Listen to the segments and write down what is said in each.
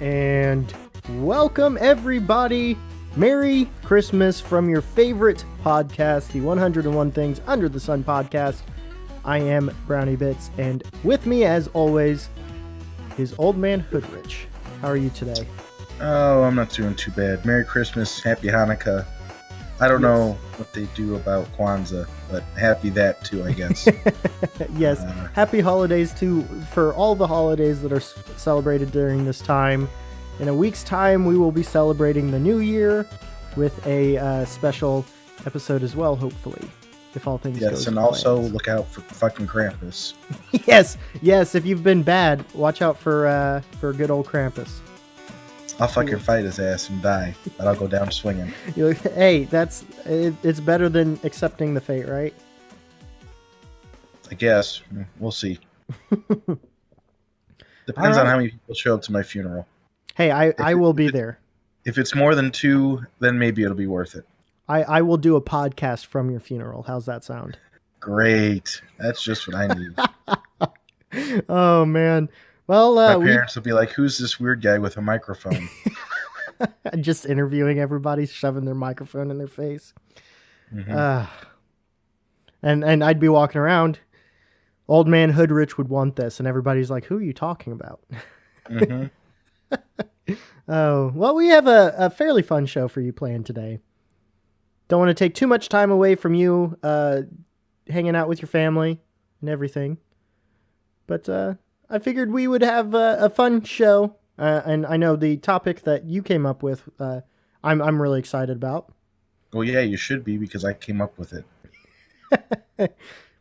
And welcome everybody. Merry Christmas from your favorite podcast, the 101 Things Under the Sun podcast. I am BrownieBits, and with me as always is Old Man Hoodrich. How are you today? Oh, I'm not doing too bad. Merry Christmas, Happy Hanukkah. I don't know what they do about Kwanzaa, but happy that too, I guess. Yes, happy holidays too for all the holidays that are celebrated during this time. In a week's time, we will be celebrating the new year with a special episode as well, hopefully, if all things go Yes, as and planned. also look out for fucking Krampus. yes, if you've been bad, watch out for good old Krampus. I'll fucking fight his ass and die, but I'll go down swinging. Hey, it's better than accepting the fate, right? I guess. We'll see. Depends on how many people show up to my funeral. Hey, I will be there. If it's more than 2, then maybe it'll be worth it. I will do a podcast from your funeral. How's that sound? Great. That's just what I need. Oh, man. Well, my parents will be like, who's this weird guy with a microphone? Just interviewing everybody, shoving their microphone in their face. Mm-hmm. And I'd be walking around. Old Man Hoodrich would want this, and everybody's like, who are you talking about? Mm-hmm. Oh, well, we have a fairly fun show for you planned today. Don't want to take too much time away from you hanging out with your family and everything. But I figured we would have a fun show. And I know the topic that you came up with, I'm really excited about. Well, yeah, you should be, because I came up with it.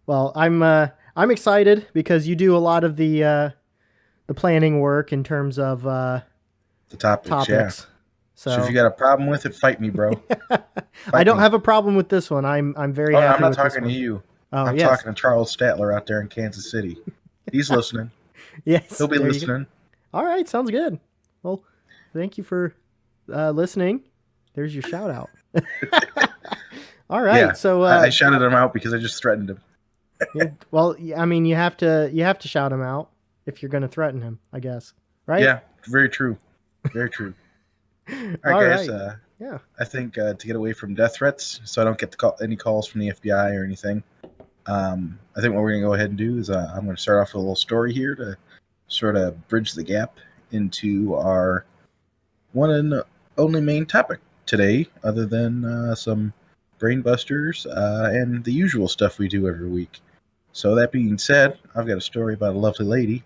Well, I'm excited because you do a lot of the planning work in terms of the topics. Yeah. So if you got a problem with it, fight me, bro. I don't have a problem with this one. I'm very happy. I'm not with talking to you. Oh, I'm talking to Charles Statler out there in Kansas City. He's listening. Yes, he'll be listening. All right, sounds good. Well, thank you for listening. There's your shout out. All right, yeah, so I shouted him out because I just threatened him. Yeah, well, I mean, you have to shout him out if you're going to threaten him, I guess, right? Yeah, very true. Very true. All right, guys. Yeah. I think to get away from death threats, so I don't get any calls from the FBI or anything, I think what we're going to go ahead and do is I'm going to start off with a little story here to sort of bridge the gap into our one and only main topic today, other than some brain busters and the usual stuff we do every week. So that being said, I've got a story about a lovely lady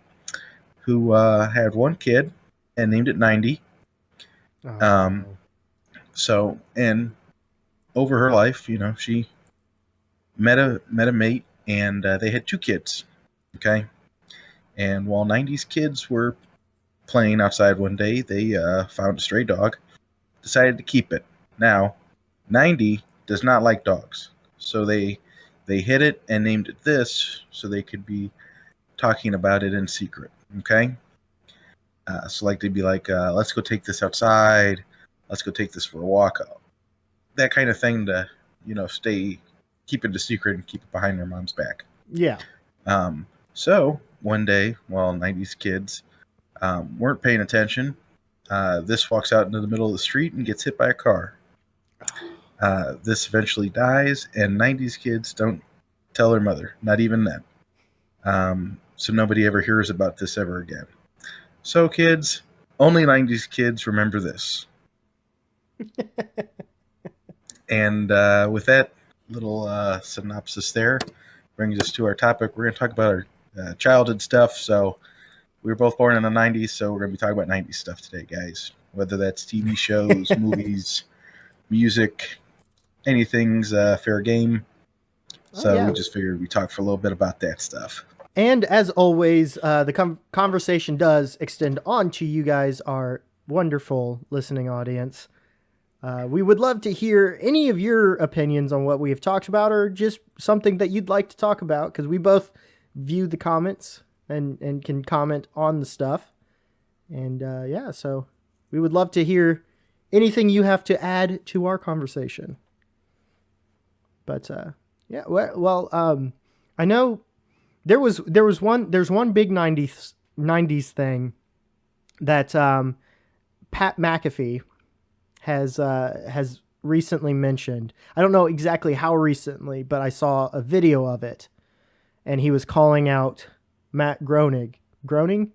who had one kid and named it 90. So, and over her life, she met a mate, and they had 2 kids. Okay. And while 90's kids were playing outside one day, they found a stray dog, decided to keep it. Now, 90 does not like dogs, so they hid it and named it this so they could be talking about it in secret. Okay. So like they'd be like, let's go take this outside. Let's go take this for a walk. That kind of thing to, keep it a secret and keep it behind their mom's back. Yeah. So one day, while 90's kids weren't paying attention, this walks out into the middle of the street and gets hit by a car. This eventually dies, and 90's kids don't tell their mother, not even then. So nobody ever hears about this ever again. So kids, only 90's kids remember this. And with that little synopsis there, brings us to our topic. We're going to talk about our childhood stuff. So we were both born in the 90s, so we're going to be talking about 90s stuff today, guys. Whether that's TV shows, movies, music, anything's fair game. So we just figured we'd talk for a little bit about that stuff. And as always, the conversation does extend on to you guys, our wonderful listening audience. We would love to hear any of your opinions on what we have talked about, or just something that you'd like to talk about, because we both view the comments and can comment on the stuff. And so we would love to hear anything you have to add to our conversation. But I know there's one big 90s thing that Pat McAfee has recently mentioned. I don't know exactly how recently, but I saw a video of it, and he was calling out Matt Groening. Groening?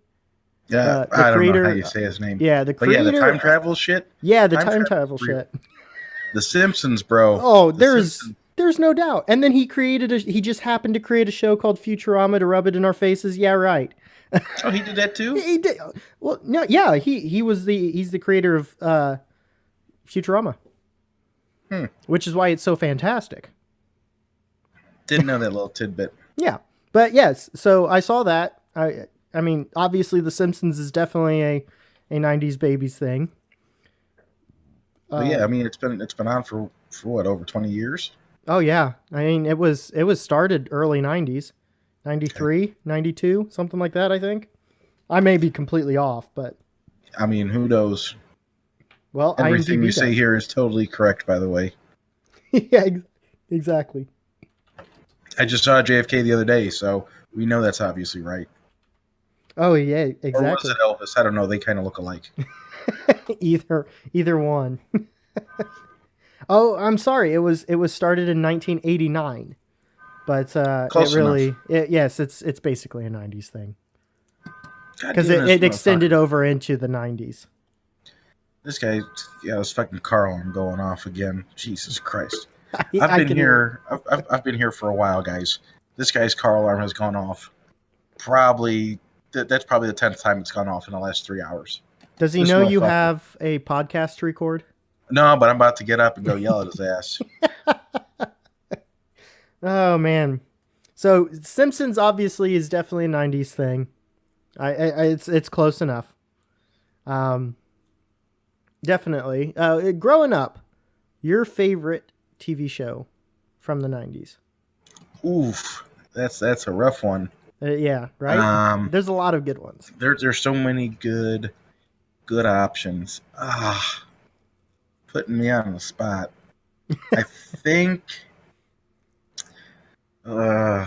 Yeah, The I don't know creator. how you say his name. Yeah, the But yeah, creator. the time travel shit. Yeah, the time travel real. shit. The Simpsons, bro. Oh, The there's Simpsons. there's no doubt. And then he just happened to create a show called Futurama to rub it in our faces. Yeah, right. Oh, he did that too? He did. Well, no, yeah, he's the creator of Futurama. Which is why it's so fantastic. Didn't know that little tidbit. Yeah. But yes, so I saw that. I mean, obviously The Simpsons is definitely a 90s babies thing. But yeah, I mean it's been on for what, over 20 years? Oh yeah. I mean, it was started early 90s. 93, okay. 92, something like that, I think. I may be completely off, but I mean, who knows? Well, everything IMDb we say here is totally correct, by the way. Yeah, exactly. I just saw JFK the other day, so we know that's obviously right. Oh yeah, exactly. Or was it Elvis? I don't know. They kind of look alike. Either one. Oh, I'm sorry. It was started in 1989, but Close enough. Yes, it's basically a 90s thing because God damn it extended over into the 90s. This guy, yeah, this fucking car alarm going off again. Jesus Christ! I've been here for a while, guys. This guy's car alarm has gone off. Probably that's probably the 10th time it's gone off in the last 3 hours. Does he know you have a podcast to record? No, but I'm about to get up and go yell at his ass. Oh man, so Simpsons obviously is definitely a 90s thing. It's close enough. Definitely. Growing up, your favorite TV show from the 90s? Oof, that's a rough one. Yeah, right? There's a lot of good ones. There's so many good options. Putting me on the spot. I think I'm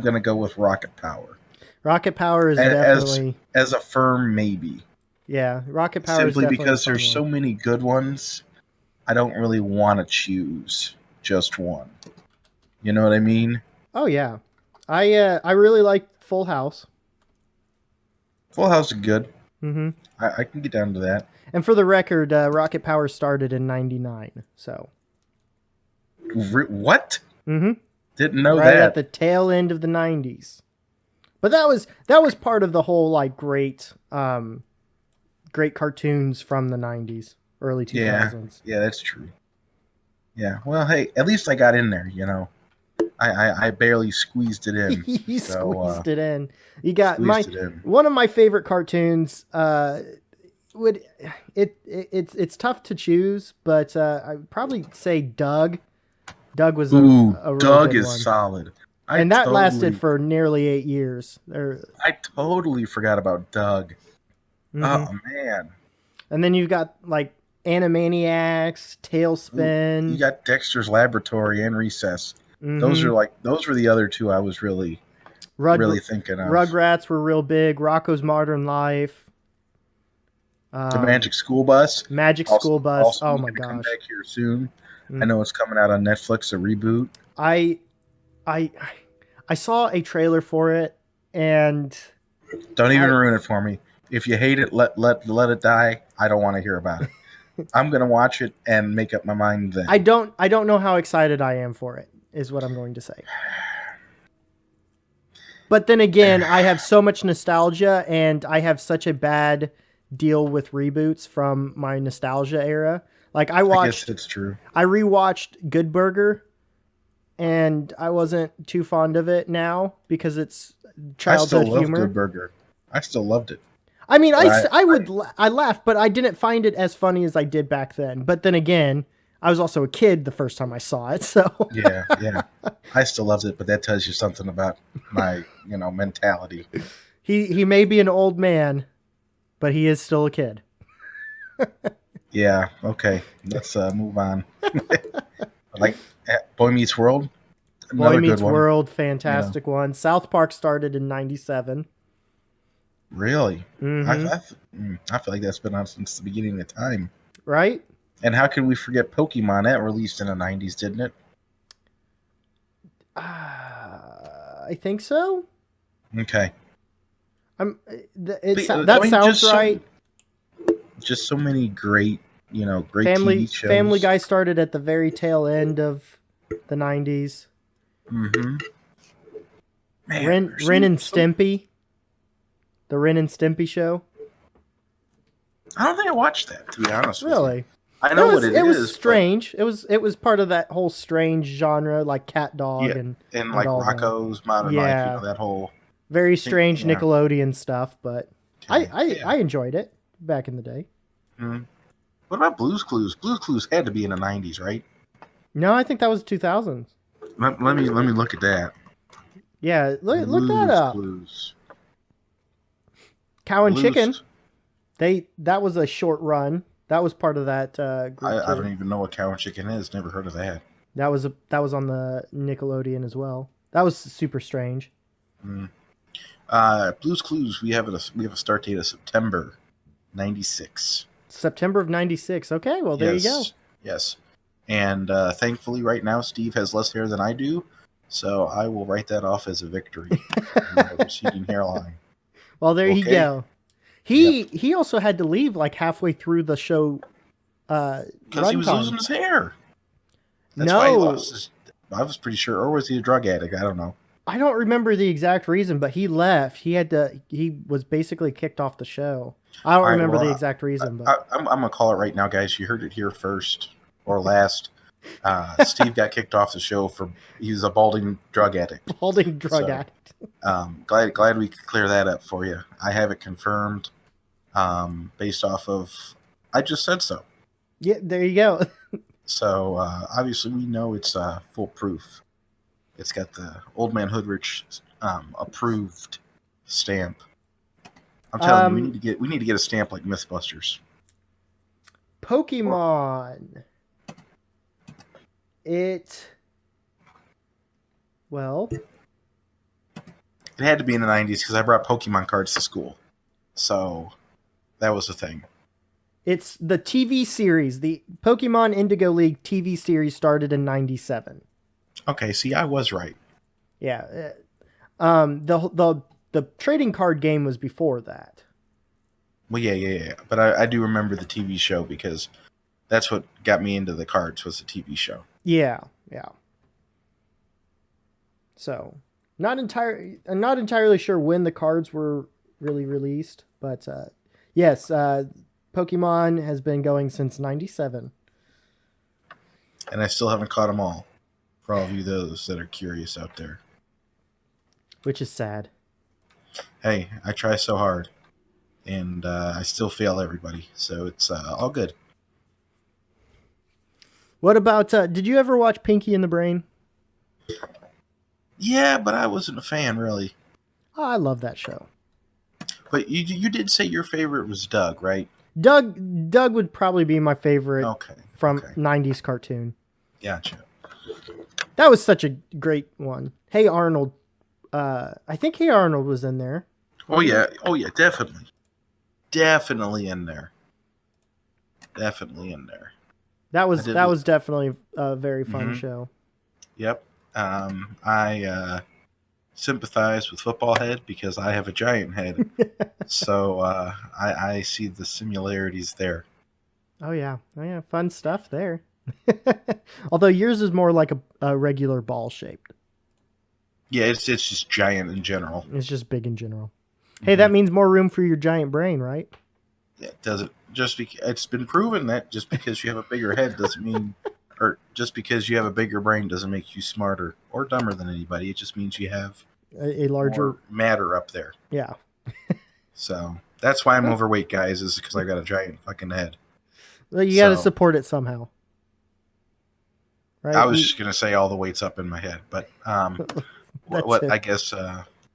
gonna go with Rocket Power. Rocket Power is definitely as a firm maybe. Yeah, Rocket Power simply is because there's so many good ones. I don't really want to choose just one. You know what I mean? Oh yeah, I really like Full House. Full House is good. Mm-hmm. I can get down to that. And for the record, Rocket Power started in '99. So. What? Mm-hmm. Didn't know right that. At the tail end of the '90s. But that was part of the whole like great cartoons from the '90s, early 2000s. Yeah, that's true. Yeah. Well, hey, at least I got in there. You know, I barely squeezed it in. You squeezed it in. You got one of my favorite cartoons. It's tough to choose, but I'd probably say Doug. Doug was a real Doug good is one. Solid. And that lasted for nearly 8 years. I totally forgot about Doug. Mm-hmm. Oh man! And then you've got like Animaniacs, Tailspin. You got Dexter's Laboratory and Recess. Mm-hmm. Those were the other two I was really thinking of. Rugrats were real big. Rocko's Modern Life. The Magic School Bus. School Bus. Oh my gosh! Come back here soon. I know it's coming out on Netflix, a reboot. I saw a trailer for it, and don't even ruin it for me. If you hate it, let it die. I don't want to hear about it. I'm gonna watch it and make up my mind then. I don't know how excited I am for it, is what I'm going to say. But then again, I have so much nostalgia, and I have such a bad deal with reboots from my nostalgia era. Like I guess it's true. I rewatched Good Burger, and I wasn't too fond of it now because it's childhood humor. I still love Good Burger. I still loved it. I mean, I laughed, but I didn't find it as funny as I did back then. But then again, I was also a kid the first time I saw it, so yeah. I still loved it, but that tells you something about my, mentality. He may be an old man, but he is still a kid. Yeah. Okay. Let's move on. Like Boy Meets World. Boy Meets World, fantastic one. South Park started in '97. Really? Mm-hmm. I feel like that's been on since the beginning of time. Right? And how could we forget Pokemon? That released in the 90s, didn't it? I think so. Okay. I That mean, sounds right. just so many great, great TV Family shows. Guy started at the very tail end of the 90s. Mm-hmm. Man, Ren and Stimpy, the Ren and Stimpy show. I don't think I watched that, to be honest with you. Really? I know what it It was is, but strange. It was part of that whole strange genre, like Cat Dog yeah, and and like all that. Rocco's Modern Life, Yeah, that whole very thing. strange Yeah. Nickelodeon stuff, but Okay. Yeah. I enjoyed it back in the day. Hmm. What about Blue's Clues? Blue's Clues had to be in the 90s, right? No, I think that was 2000s. Let me look at that. Yeah, look that Blue's up. Clues. Cow and Blues- Chicken. That was a short run. That was part of that group I too. don't even know what Cow and Chicken is. Never heard of that. That was on the Nickelodeon as well. That was super strange. Mm. Blue's Clues. We have a start date of September '96. September of 96. Okay, well there you go. Yes. And thankfully, right now, Steve has less hair than I do, so I will write that off as a victory. Receding hairline. Well, there you Okay. go. He also had to leave like halfway through the show. Because he was losing his hair. That's No. why he lost his. I was pretty sure, or was he a drug addict? I don't know. I don't remember the exact reason, but he left. He was basically kicked off the show. I don't remember the exact reason, but I'm gonna call it right now, guys. You heard it here first or last. Steve got kicked off the show for he's a balding drug addict. Balding drug addict. Glad we could clear that up for you. I have it confirmed, based off of I just said so. Yeah, there you go. So obviously we know it's foolproof. It's got the old man Hoodrich approved stamp. I'm telling you, we need to get a stamp like MythBusters. Pokemon. Well, it had to be in the 90s because I brought Pokemon cards to school. So that was the thing. It's the TV series. The Pokemon Indigo League TV series started in 97. Okay, see, I was right. Yeah. The trading card game was before that. Well, yeah. But I do remember the TV show because that's what got me into the cards was the TV show. Yeah. So, I'm not entirely sure when the cards were really released, but yes, Pokemon has been going since 97. And I still haven't caught them all. For all of you those that are curious out there. Which is sad. Hey, I try so hard. And I still fail everybody. So it's all good. What about, did you ever watch Pinky and the Brain? Yeah, but I wasn't a fan, really. Oh, I love that show. But you did say your favorite was Doug, right? Doug would probably be my favorite from 90s cartoon. Gotcha. That was such a great one. Hey Arnold. I think Hey Arnold was in there. Oh yeah, definitely. Definitely in there. That was definitely a very fun show. Yep. I sympathize with Football Head because I have a giant head. So I see the similarities there. Oh yeah. Fun stuff there. Although yours is more like a regular ball shaped. Yeah, it's just giant in general. It's just big in general. Hey, that means more room for your giant brain, right? Yeah, does it? It's been proven that just because you have a bigger head doesn't mean, or just because you have a bigger brain doesn't make you smarter or dumber than anybody. It just means you have a larger more matter up there. Yeah. So that's why I'm overweight, guys, is because I got a giant fucking head. Well, you got to support it somehow. Right? I was just gonna say all the weight's up in my head, but what I guess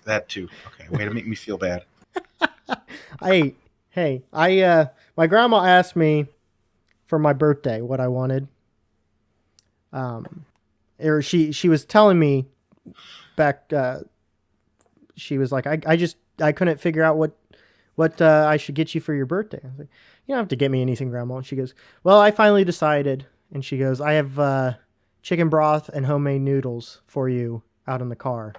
that too. Okay, way to make me feel bad. Hey, my grandma asked me for my birthday what I wanted. Or she was telling me back. She was like, I couldn't figure out what what I should get you for your birthday. I was like, you don't have to get me anything, Grandma. And she goes, well, I finally decided. And she goes, I have chicken broth and homemade noodles for you out in the car.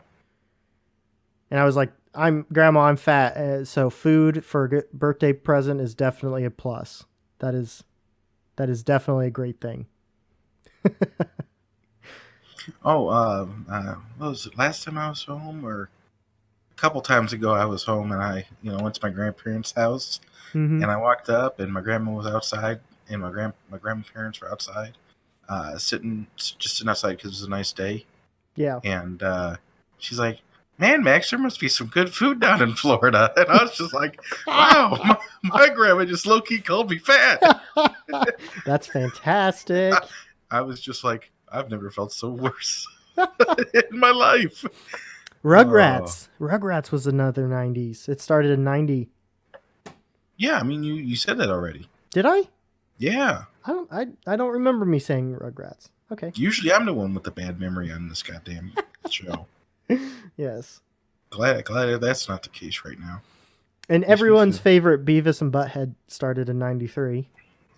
And I was like, Grandma, I'm fat. So food for a birthday present is definitely a plus. That is definitely a great thing. What was it, last time I was home, or a couple times ago I was home, and I, went to my grandparents' house, Mm-hmm. and I walked up, and my grandma was outside, and my grandparents were outside, just sitting outside because it was a nice day, Yeah. and she's like, "Man, Max, there must be some good food down in Florida," and I was just like, "Wow, my grandma just low key called me fat." That's fantastic. I was just like, I've never felt so worse in my life. Rugrats. Rugrats was another 90s. It started in 90. Yeah, I mean, you said that already. Did I? Yeah. I don't remember me saying Rugrats. Okay. Usually I'm the one with the bad memory on this goddamn show. Yes. Glad that's not the case right now. And everyone's favorite Beavis and Butthead started in 93.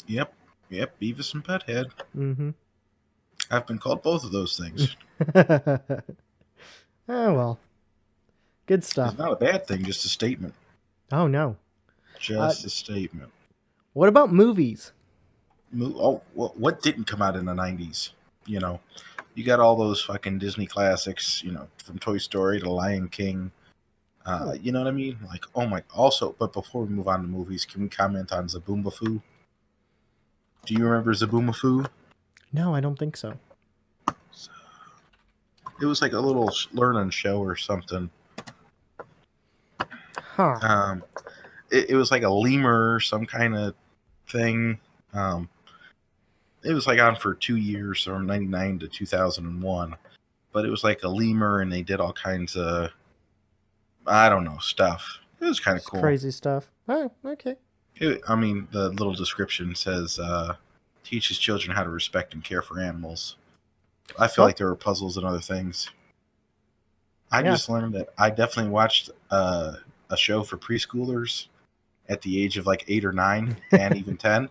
Yep, Beavis and Butthead. Mm-hmm. I've been called both of those things. Oh, well. Good stuff. It's not a bad thing, just a statement. Oh, no. Just a statement. What about movies? What didn't come out in the 90s? You got all those fucking Disney classics, from Toy Story to Lion King. You know what I mean? Like, oh my. Also, but before we move on to movies, can we comment on Zaboomafoo? Do you remember Zaboomafoo? No, I don't think so. It was like a little learning show or something. Huh. It was like a lemur, some kind of thing. It was like on for 2 years, from 99 to 2001. But it was like a lemur, and they did all kinds of, I don't know, stuff. It was kind of cool. Crazy stuff. Oh, okay. The little description says, teaches children how to respect and care for animals. I feel like there were puzzles and other things. I just learned that I definitely watched a show for preschoolers at the age of like 8 or 9 and even 10.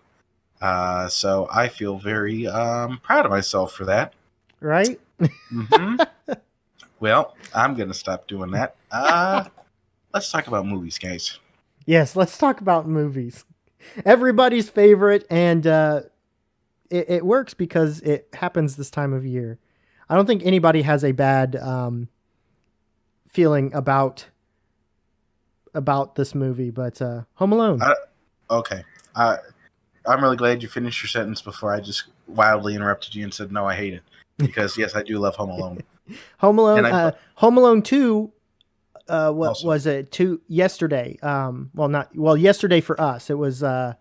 So I feel very proud of myself for that. Right? Mm-hmm. Well, I'm going to stop doing that. Let's talk about movies, guys. Yes, let's talk about movies. Everybody's favorite, and it works because it happens this time of year. I don't think anybody has a bad feeling about this movie, but Home Alone. Okay. I'm really glad you finished your sentence before I just wildly interrupted you and said, no, I hate it. Because, yes, I do love Home Alone. Home Alone, Home Alone 2, what Also, was it? Yesterday. Yesterday for us. It was the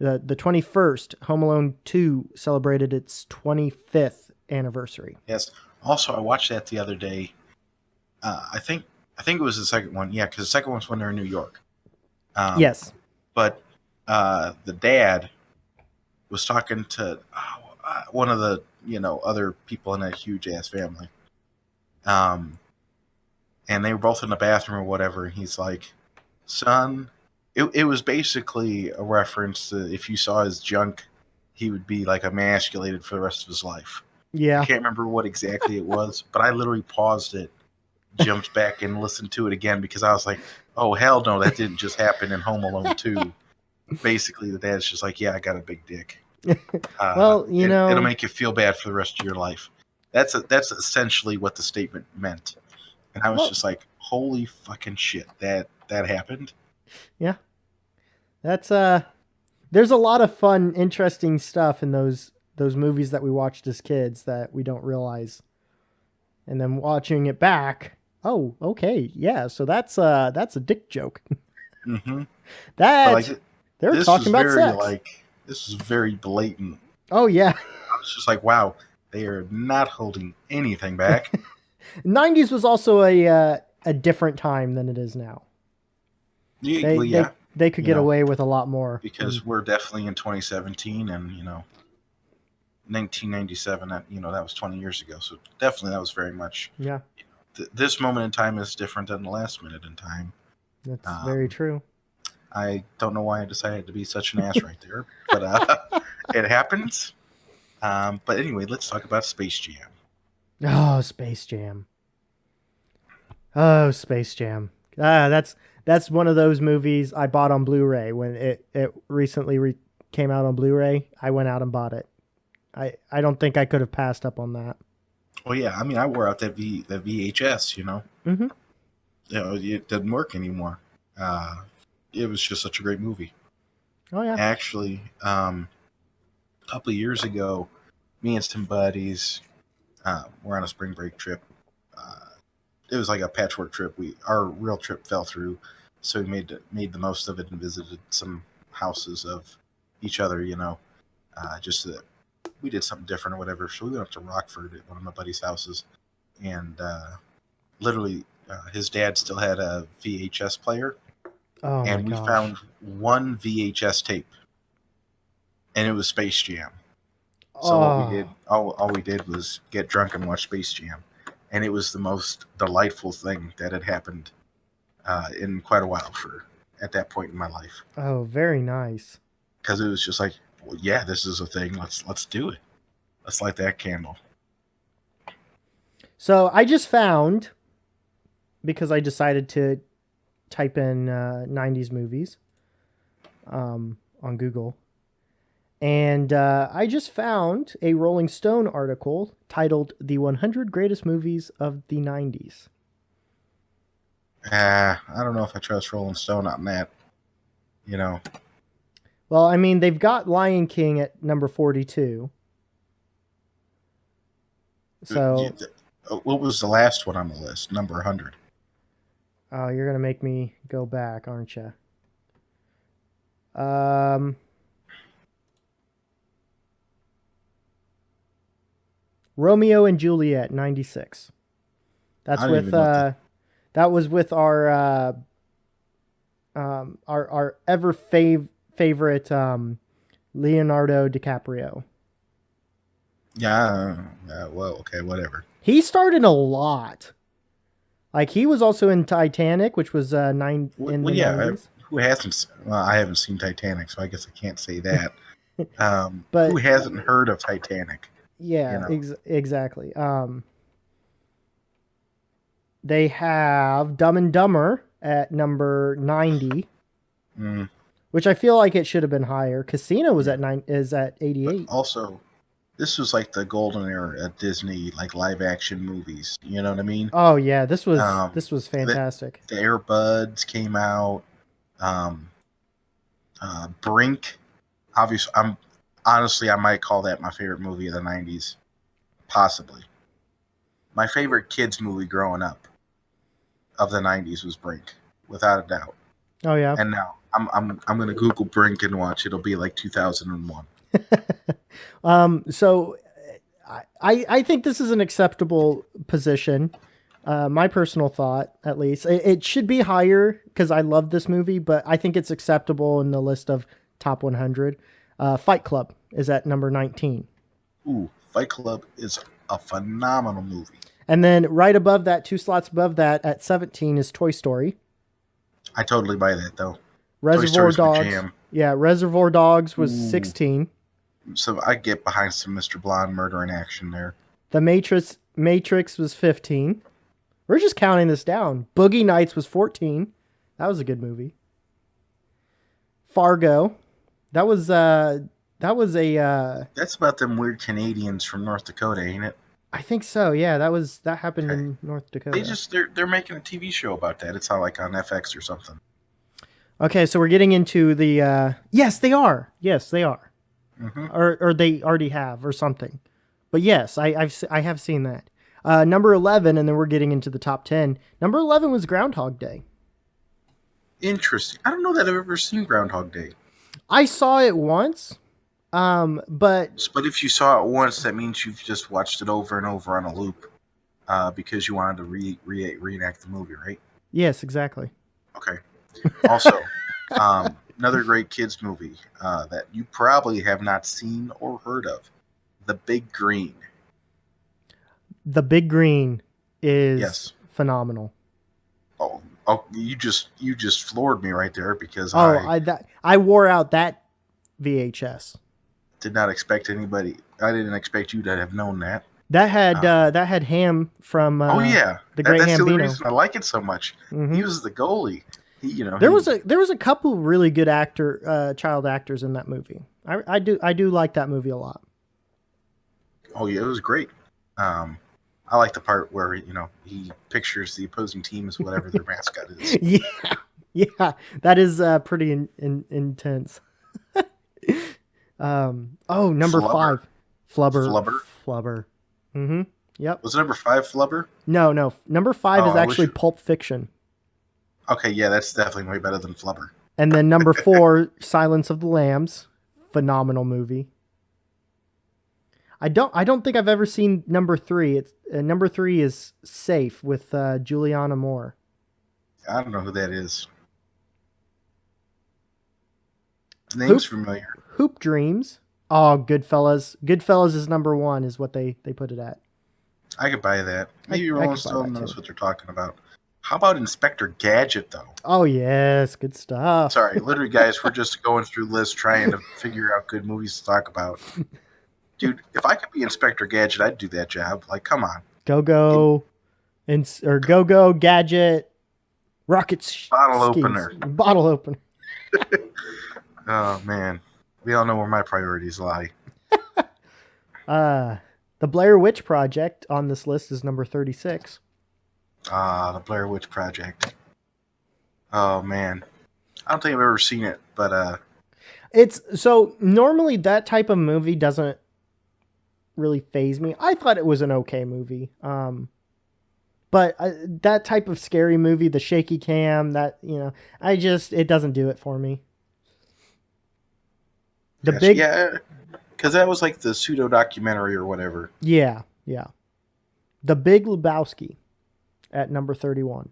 21st. Home Alone 2 celebrated its 25th anniversary. Yes. Also, I watched that the other day. I think it was the second one. Yeah, because the second one's when they're in New York. Yes. But the dad was talking to one of the other people in that huge ass family, and they were both in the bathroom or whatever. And he's like, "Son," it was basically a reference to if you saw his junk, he would be like emasculated for the rest of his life. Yeah. I can't remember what exactly it was, but I literally paused it, jumped back, and listened to it again because I was like, "Oh hell no, that didn't just happen in Home Alone 2." Basically, the dad's just like, "Yeah, I got a big dick." Well, it'll make you feel bad for the rest of your life. That's essentially what the statement meant, and I was just like, "Holy fucking shit, that happened." Yeah, that's there's a lot of fun, interesting stuff in those movies that we watched as kids that we don't realize, and then watching it back. Oh, okay, yeah. So that's a dick joke. Mm-hmm. They're talking about sex. This is very blatant. Oh yeah. I was just like, wow, they are not holding anything back. 90s was also a different time than it is now. They could get away with a lot more because we're definitely in 2017, and 1997. That was 20 years ago. So definitely that was very much. Yeah. This moment in time is different than the last minute in time. That's very true. I don't know why I decided to be such an ass right there, but it happens. But anyway, let's talk about Space Jam. Oh, Space Jam. Oh, Space Jam. That's one of those movies I bought on Blu-ray when it recently came out on Blu-ray. I went out and bought it. I don't think I could have passed up on that. Well, yeah, I mean, I wore out that VHS, you know. Mm-hmm. You know, it doesn't work anymore. It was just such a great movie. Oh yeah. Actually, a couple of years ago, me and some buddies were on a spring break trip. It was like a patchwork trip. Our real trip fell through, so we made the most of it and visited some houses of each other. You know, just so that we did something different or whatever. So we went up to Rockford at one of my buddy's houses, and literally, his dad still had a VHS player, Oh and my we gosh. found one VHS tape, and it was Space Jam. So what we did, all we did was get drunk and watch Space Jam, and it was the most delightful thing that had happened in quite a while at that point in my life. Oh, very nice. Because it was just like, well, yeah, this is a thing. Let's do it. Let's light that candle. So I just found, because I decided to type in 90s movies on Google, and I just found a Rolling Stone article titled "The 100 Greatest Movies of the 90s." I don't know if I trust Rolling Stone on that. You know. Well, I mean, they've got Lion King at number 42. So, What was the last one on the list? Number 100. oh, you're gonna make me go back, aren't you? Romeo and Juliet, 96. That's I don't with even know that was with our ever favorite Leonardo DiCaprio. Yeah. Well, okay, whatever. He starred in a lot. Like, he was also in Titanic, which was in the 90s. Who hasn't? Well, I haven't seen Titanic, so I guess I can't say that. But who hasn't heard of Titanic? yeah, You know? exactly. They have Dumb and Dumber at number 90, which I feel like it should have been higher. Casino was at 88. But also, this was like the golden era at Disney, like live action movies. You know what I mean? Oh yeah, this was fantastic. The Air Buds came out. Brink. Obviously, I might call that my favorite movie of the 90s. Possibly. My favorite kids movie growing up of the 90s was Brink, without a doubt. Oh yeah. And now I'm going to Google Brink and watch. It'll be like 2001. So I think this is an acceptable position. My personal thought, at least, it should be higher because I love this movie, but I think it's acceptable in the list of top 100. Fight Club is at number 19. Ooh, Fight Club is a phenomenal movie. And then right above that, 2 slots above that, at 17 is Toy Story. I totally buy that though. Reservoir Dogs. Yeah, Reservoir Dogs was 16. So I get behind some Mr. Blonde murder in action there. The Matrix was 15. We're just counting this down. Boogie Nights was 14. That was a good movie. Fargo. That was a That's about them weird Canadians from North Dakota, ain't it? I think so. Yeah, that happened in North Dakota. They're making a TV show about that. It's not like on FX or something. Okay, so we're getting into the yes, they are. Yes, they are. Mm-hmm. Or they already have or something. But yes, I have seen that. Number 11, and then we're getting into the top 10. Number 11 was Groundhog Day. Interesting. I don't know that I've ever seen Groundhog Day. I saw it once, but if you saw it once, that means you've just watched it over and over on a loop, because you wanted to reenact the movie, right? Yes, exactly. Okay. Also, another great kids movie that you probably have not seen or heard of, The Big Green. The Big Green is phenomenal. Oh, Oh, you just floored me right there because Oh, I I wore out that VHS. did not expect anybody. I didn't expect you to have known that. That had Ham from Oh yeah, the Great that's the only Hambino. reason I like it so much. Mm-hmm. He was the goalie. There was a couple really good child actors in that movie. I do like that movie a lot. Oh yeah, it was great. I like the part where he pictures the opposing team as whatever their mascot is. Yeah, that is pretty intense. Number Flubber. 5, Flubber. Flubber. Mm-hmm. Yep. Was it number 5 Flubber? No. Number 5 is I actually wish- Pulp Fiction. Okay, yeah, that's definitely way better than Flubber. And then number 4, Silence of the Lambs. Phenomenal movie. I don't think I've ever seen number 3. It's number 3 is Safe with Juliana Moore. I don't know who that is. The name's familiar. Hoop Dreams. Oh, Goodfellas. Goodfellas is number 1 is what they put it at. I could buy that. Maybe Rolling Stone knows too. what they're talking about. How about Inspector Gadget, though? Oh, yes. Good stuff. Sorry, literally, guys, we're just going through lists trying to figure out good movies to talk about. Dude, if I could be Inspector Gadget, I'd do that job. Like, come on. Go, Gadget, Rockets. Bottle opener. Bottle opener. Oh, man. We all know where my priorities lie. The Blair Witch Project on this list is number 36. The Blair Witch Project. Oh, man. I don't think I've ever seen it, but... It's so normally that type of movie doesn't really faze me. I thought it was an okay movie. But that type of scary movie, the shaky cam, that, it doesn't do it for me. Yeah, because that was like the pseudo documentary or whatever. Yeah. The Big Lebowski at number 31.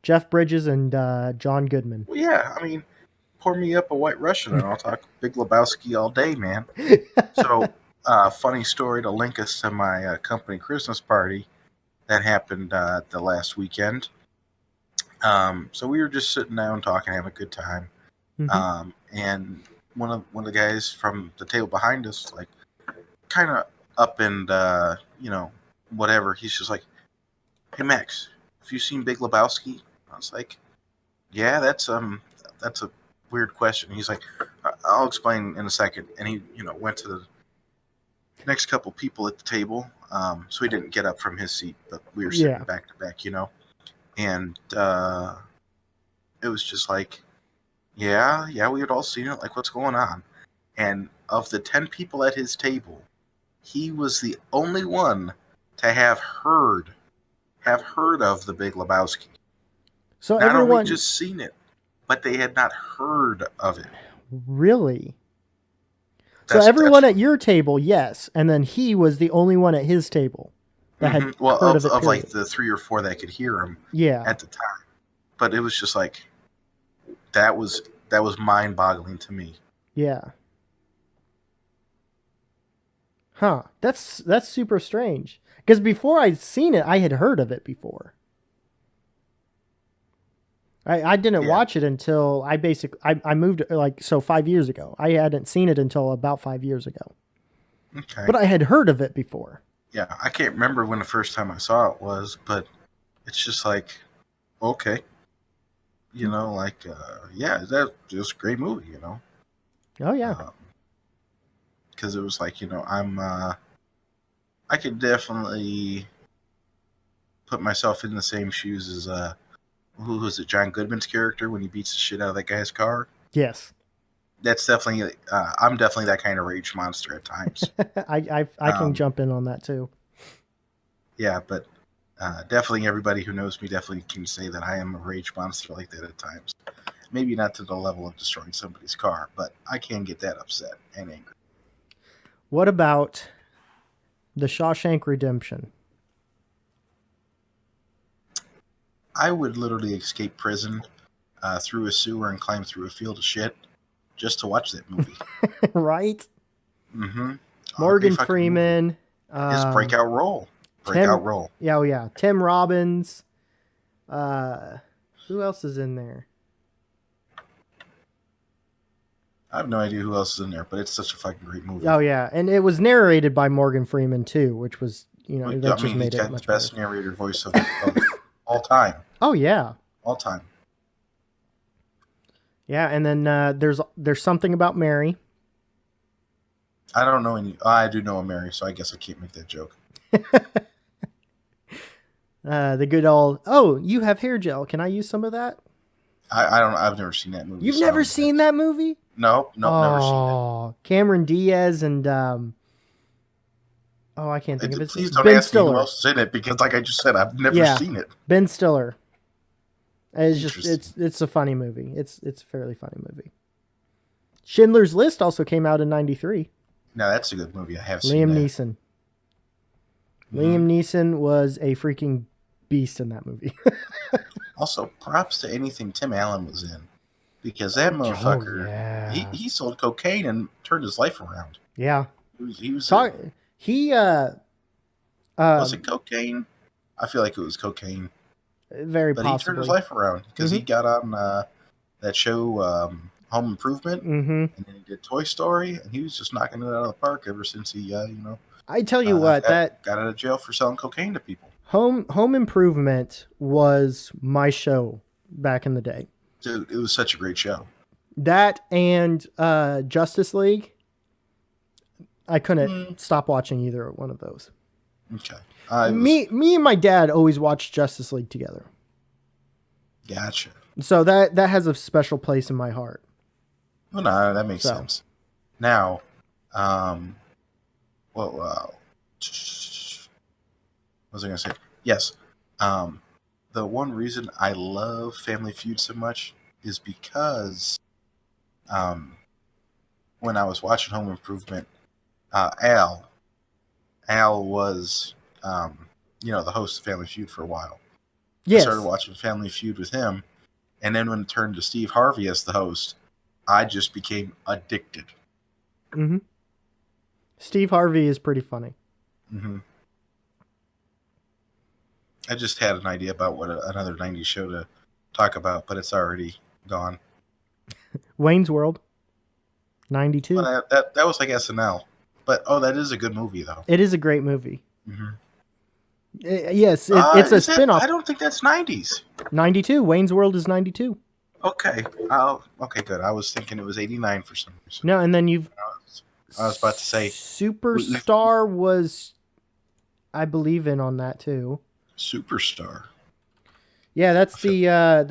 Jeff Bridges and John Goodman. Well, yeah, I mean, pour me up a White Russian and I'll talk Big Lebowski all day, man. So, funny story to link us to my company Christmas party that happened the last weekend. So we were just sitting down talking, having a good time. Mm-hmm. And one of the guys from the table behind us, like, kind of up and whatever. He's just like, "Hey Max, have you seen Big Lebowski?" I was like, "Yeah, that's a weird question." He's like, "I'll explain in a second." And he went to the next couple people at the table. So he didn't get up from his seat, but we were sitting back to back, and it was just like, yeah, we had all seen it. Like, what's going on? And of the 10 people at his table, he was the only one to have heard of the Big Lebowski. So not everyone only just seen it, but they had not heard of it. Really? So everyone at your table, yes, and then he was the only one at his table that had heard of it. Of like the 3 or 4 that could hear him. Yeah. At the time, but it was just like that was mind-boggling to me. Yeah. Huh. That's super strange. Because before I'd seen it, I had heard of it before. I didn't watch it until I moved 5 years ago. I hadn't seen it until about 5 years ago. Okay. But I had heard of it before. Yeah, I can't remember when the first time I saw it was, but it's just like, okay. That was a great movie, Oh, yeah. Because it was like, I could definitely put myself in the same shoes as, who was it, John Goodman's character when he beats the shit out of that guy's car? Yes. That's definitely, I'm definitely that kind of rage monster at times. I can jump in on that too. Yeah, but definitely everybody who knows me definitely can say that I am a rage monster like that at times. Maybe not to the level of destroying somebody's car, but I can get that upset and angry. What about The Shawshank Redemption? I would literally escape prison through a sewer and climb through a field of shit just to watch that movie. Right? Mm-hmm. Morgan Freeman. His breakout role. Yeah, Tim Robbins. Who else is in there? I have no idea who else is in there, but it's such a fucking great movie. Oh yeah, and it was narrated by Morgan Freeman too, which was that I just mean, made he's it got the much best better. narrator voice of all time. Oh yeah, All time. yeah, and then there's something about Mary. I don't know any. I do know a Mary, so I guess I can't make that joke. The good old, oh, you have hair gel. Can I use some of that? I don't. I've never seen that movie. You've so I never don't seen guess. that movie? Nope, never seen it. Oh, Cameron Diaz and oh, I can't think of his Please name. don't Ben ask me who Stiller. else is in it because, like I just said, I've never Yeah. seen it. Ben Stiller. It's just Interesting. it's a funny movie. It's a fairly funny movie. Schindler's List also came out in '93. No, that's a good movie. I have seen Liam that. Neeson. Mhm. Liam Neeson was a freaking beast in that movie. Also, props to anything Tim Allen was in, because that motherfucker, yeah. he sold cocaine and turned his life around. Yeah. He was Talk, he was it cocaine? I feel like it was cocaine, very but he turned his possibly. life around because he got on that show Home Improvement, Mm-hmm. and then he did Toy Story, and he was just knocking it out of the park ever since he I tell you what, that got out of jail for selling cocaine to people. Home Improvement was my show back in the day. Dude, it was such a great show. That and Justice League. I couldn't stop watching either one of those. Okay. Me and my dad always watched Justice League together. Gotcha. So that has a special place in my heart. Well, no, that makes sense. Now, what was I going to say? Yes. The one reason I love Family Feud so much is because when I was watching Home Improvement, Al was, the host of Family Feud for a while. Yes. I started watching Family Feud with him, and then when it turned to Steve Harvey as the host, I just became addicted. Mm-hmm. Steve Harvey is pretty funny. Mm-hmm. I just had an idea about what another 90s show to talk about, but it's already gone. Wayne's World, 92. Well, that was like SNL. But, that is a good movie, though. It is a great movie. Mm-hmm. Yes, it's a spin-off. I don't think that's 90s. 92. Wayne's World is 92. Okay. Okay, good. I was thinking it was 89 for some reason. No, and then you've... I was about to say... Superstar was, I believe, in on that, too. Superstar. Yeah, that's the I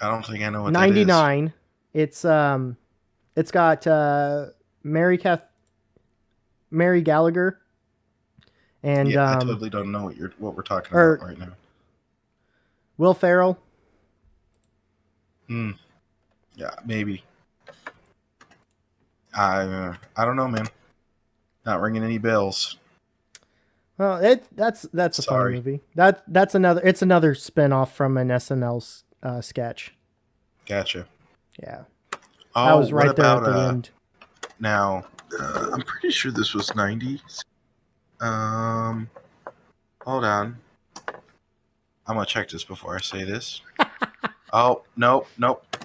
don't think I know what 99. It's got Mary Gallagher and I totally don't know what we're talking about right now. Will Ferrell. Yeah, maybe. I don't know, man. Not ringing any bells. Well, that's a fun movie. It's another spin-off from an SNL sketch. Gotcha. Yeah. Oh, I was right there at the end. Now, I'm pretty sure this was 90s. Hold on. I'm gonna check this before I say this. Oh, nope.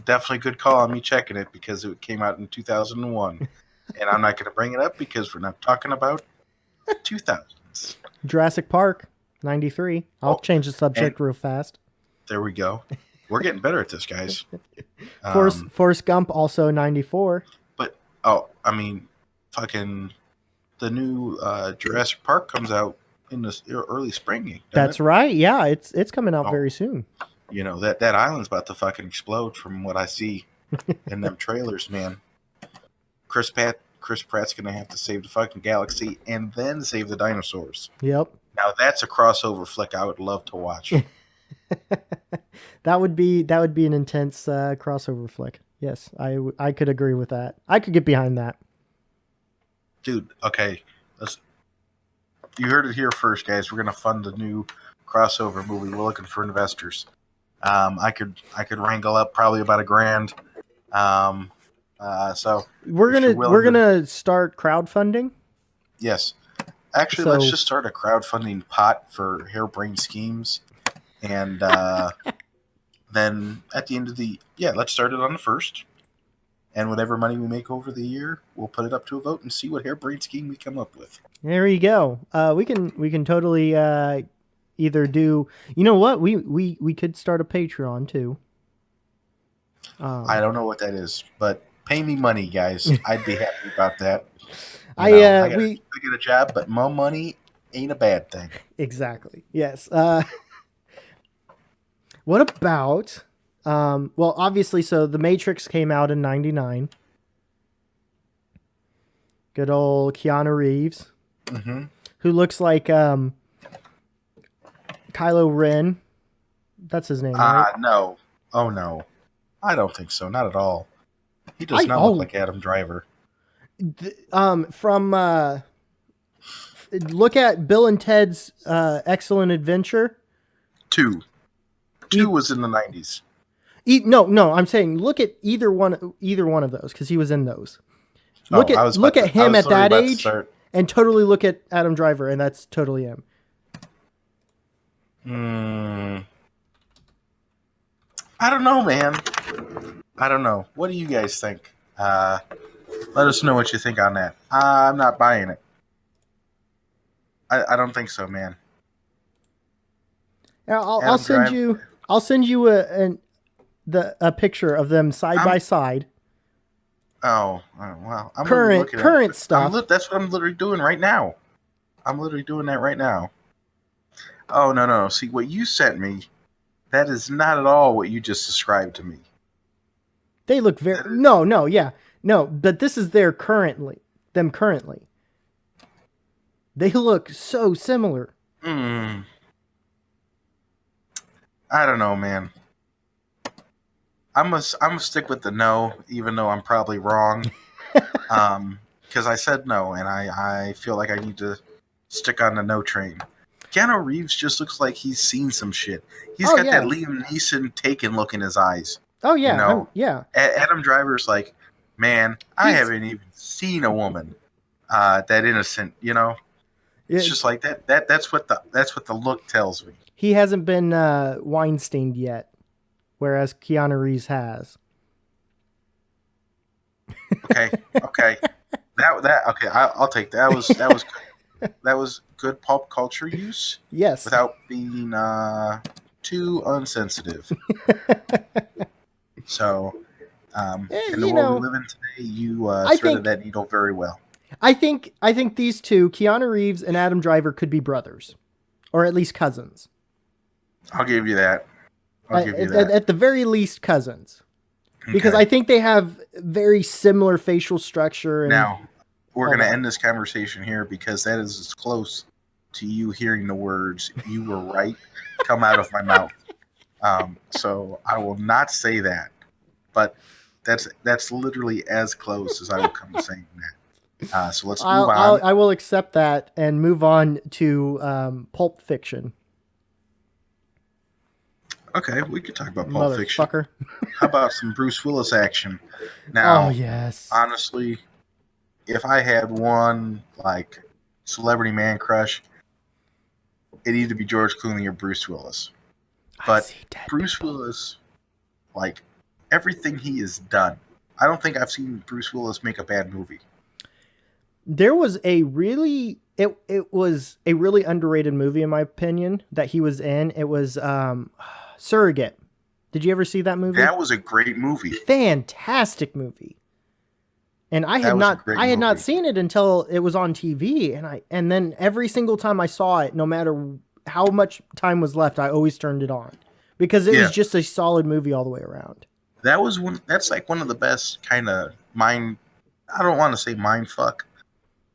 Definitely good call on me checking it because it came out in 2001. And I'm not gonna bring it up because we're not talking about 2000s. Jurassic Park, 93. I'll change the subject real fast. There we go. We're getting better at this, guys. Forrest Gump, also 94. But, fucking the new Jurassic Park comes out in the early spring. That's right. Yeah, it's coming out very soon. You know, that island's about to fucking explode from what I see in them trailers, man. Chris Pratt's going to have to save the fucking galaxy and then save the dinosaurs. Yep. Now, that's a crossover flick I would love to watch. That would be an intense crossover flick. Yes, I could agree with that. I could get behind that. Dude, okay. You heard it here first, guys. We're going to fund the new crossover movie. We're looking for investors. I could wrangle up probably about $1,000. So we're gonna start crowdfunding. Yes. Actually, let's So just start a crowdfunding pot for harebrained schemes, and then at the end of let's start it on the first, and whatever money we make over the year, we'll put it up to a vote and see what harebrained scheme we come up with. there you go. We can totally either do. You know what? We could start a Patreon too. I don't know what that is, but pay me money, guys. I'd be happy about that. I got a job, but more money ain't a bad thing. Exactly. Yes. What about? Well, obviously, so The Matrix came out in '99. Good old Keanu Reeves, who looks like Kylo Ren. That's his name, right? No. Oh, no. I don't think so. Not at all. He does not look like Adam Driver. Look at Bill and Ted's Excellent Adventure. 2 was in the 90s. No, I'm saying look at either one of those because he was in those. Look at him at that age and totally look at Adam Driver, and that's totally him. I don't know, man. I don't know. What do you guys think? Let us know what you think on that. I'm not buying it. I don't think so, man. I'll send you a picture of them side by side. Oh well. I'm current stuff. That's what I'm literally doing right now. I'm literally doing that right now. Oh no! See what you sent me. That is not at all what you just described to me. They look very no. But this is them currently. They look so similar. I don't know, man. I'm gonna stick with the no, even though I'm probably wrong. Because I said no, and I feel like I need to stick on the no train. Keanu Reeves just looks like he's seen some shit. He's got that Liam Neeson Taken look in his eyes. Oh yeah, yeah. Adam Driver's like, man, I haven't even seen a woman that innocent. It's just like that. That's what the look tells me. He hasn't been Weinsteined yet. Whereas Keanu Reeves has. Okay. I'll take that. That was good pop culture use. Yes. Without being too unsensitive. So, in the world we live in today, you threaded that needle very well. I think these two, Keanu Reeves and Adam Driver, could be brothers, or at least cousins. I'll give you that. At the very least, cousins. Okay. Because I think they have very similar facial structure. Now, we're going to end this conversation here because that is as close to you hearing the words, "You were right," come out of my mouth. So I will not say that. But that's literally as close as I will come to saying that. So let's move on. I will accept that and move on to Pulp Fiction. Okay, we could talk about Pulp Fiction. Motherfucker. How about some Bruce Willis action? Now, yes. Honestly, if I had one celebrity man crush, it needed to be George Clooney or Bruce Willis. But Bruce Willis, everything he has done, I don't think I've seen Bruce Willis make a bad movie. There was it was a really underrated movie in my opinion that he was in. It was Surrogate. Did you ever see that movie? That was a great movie. Fantastic movie. And I had not seen it until it was on TV, and then every single time I saw it, no matter how much time was left, I always turned it on because it was just a solid movie all the way around. That's one of the best kind of I don't want to say mind fuck,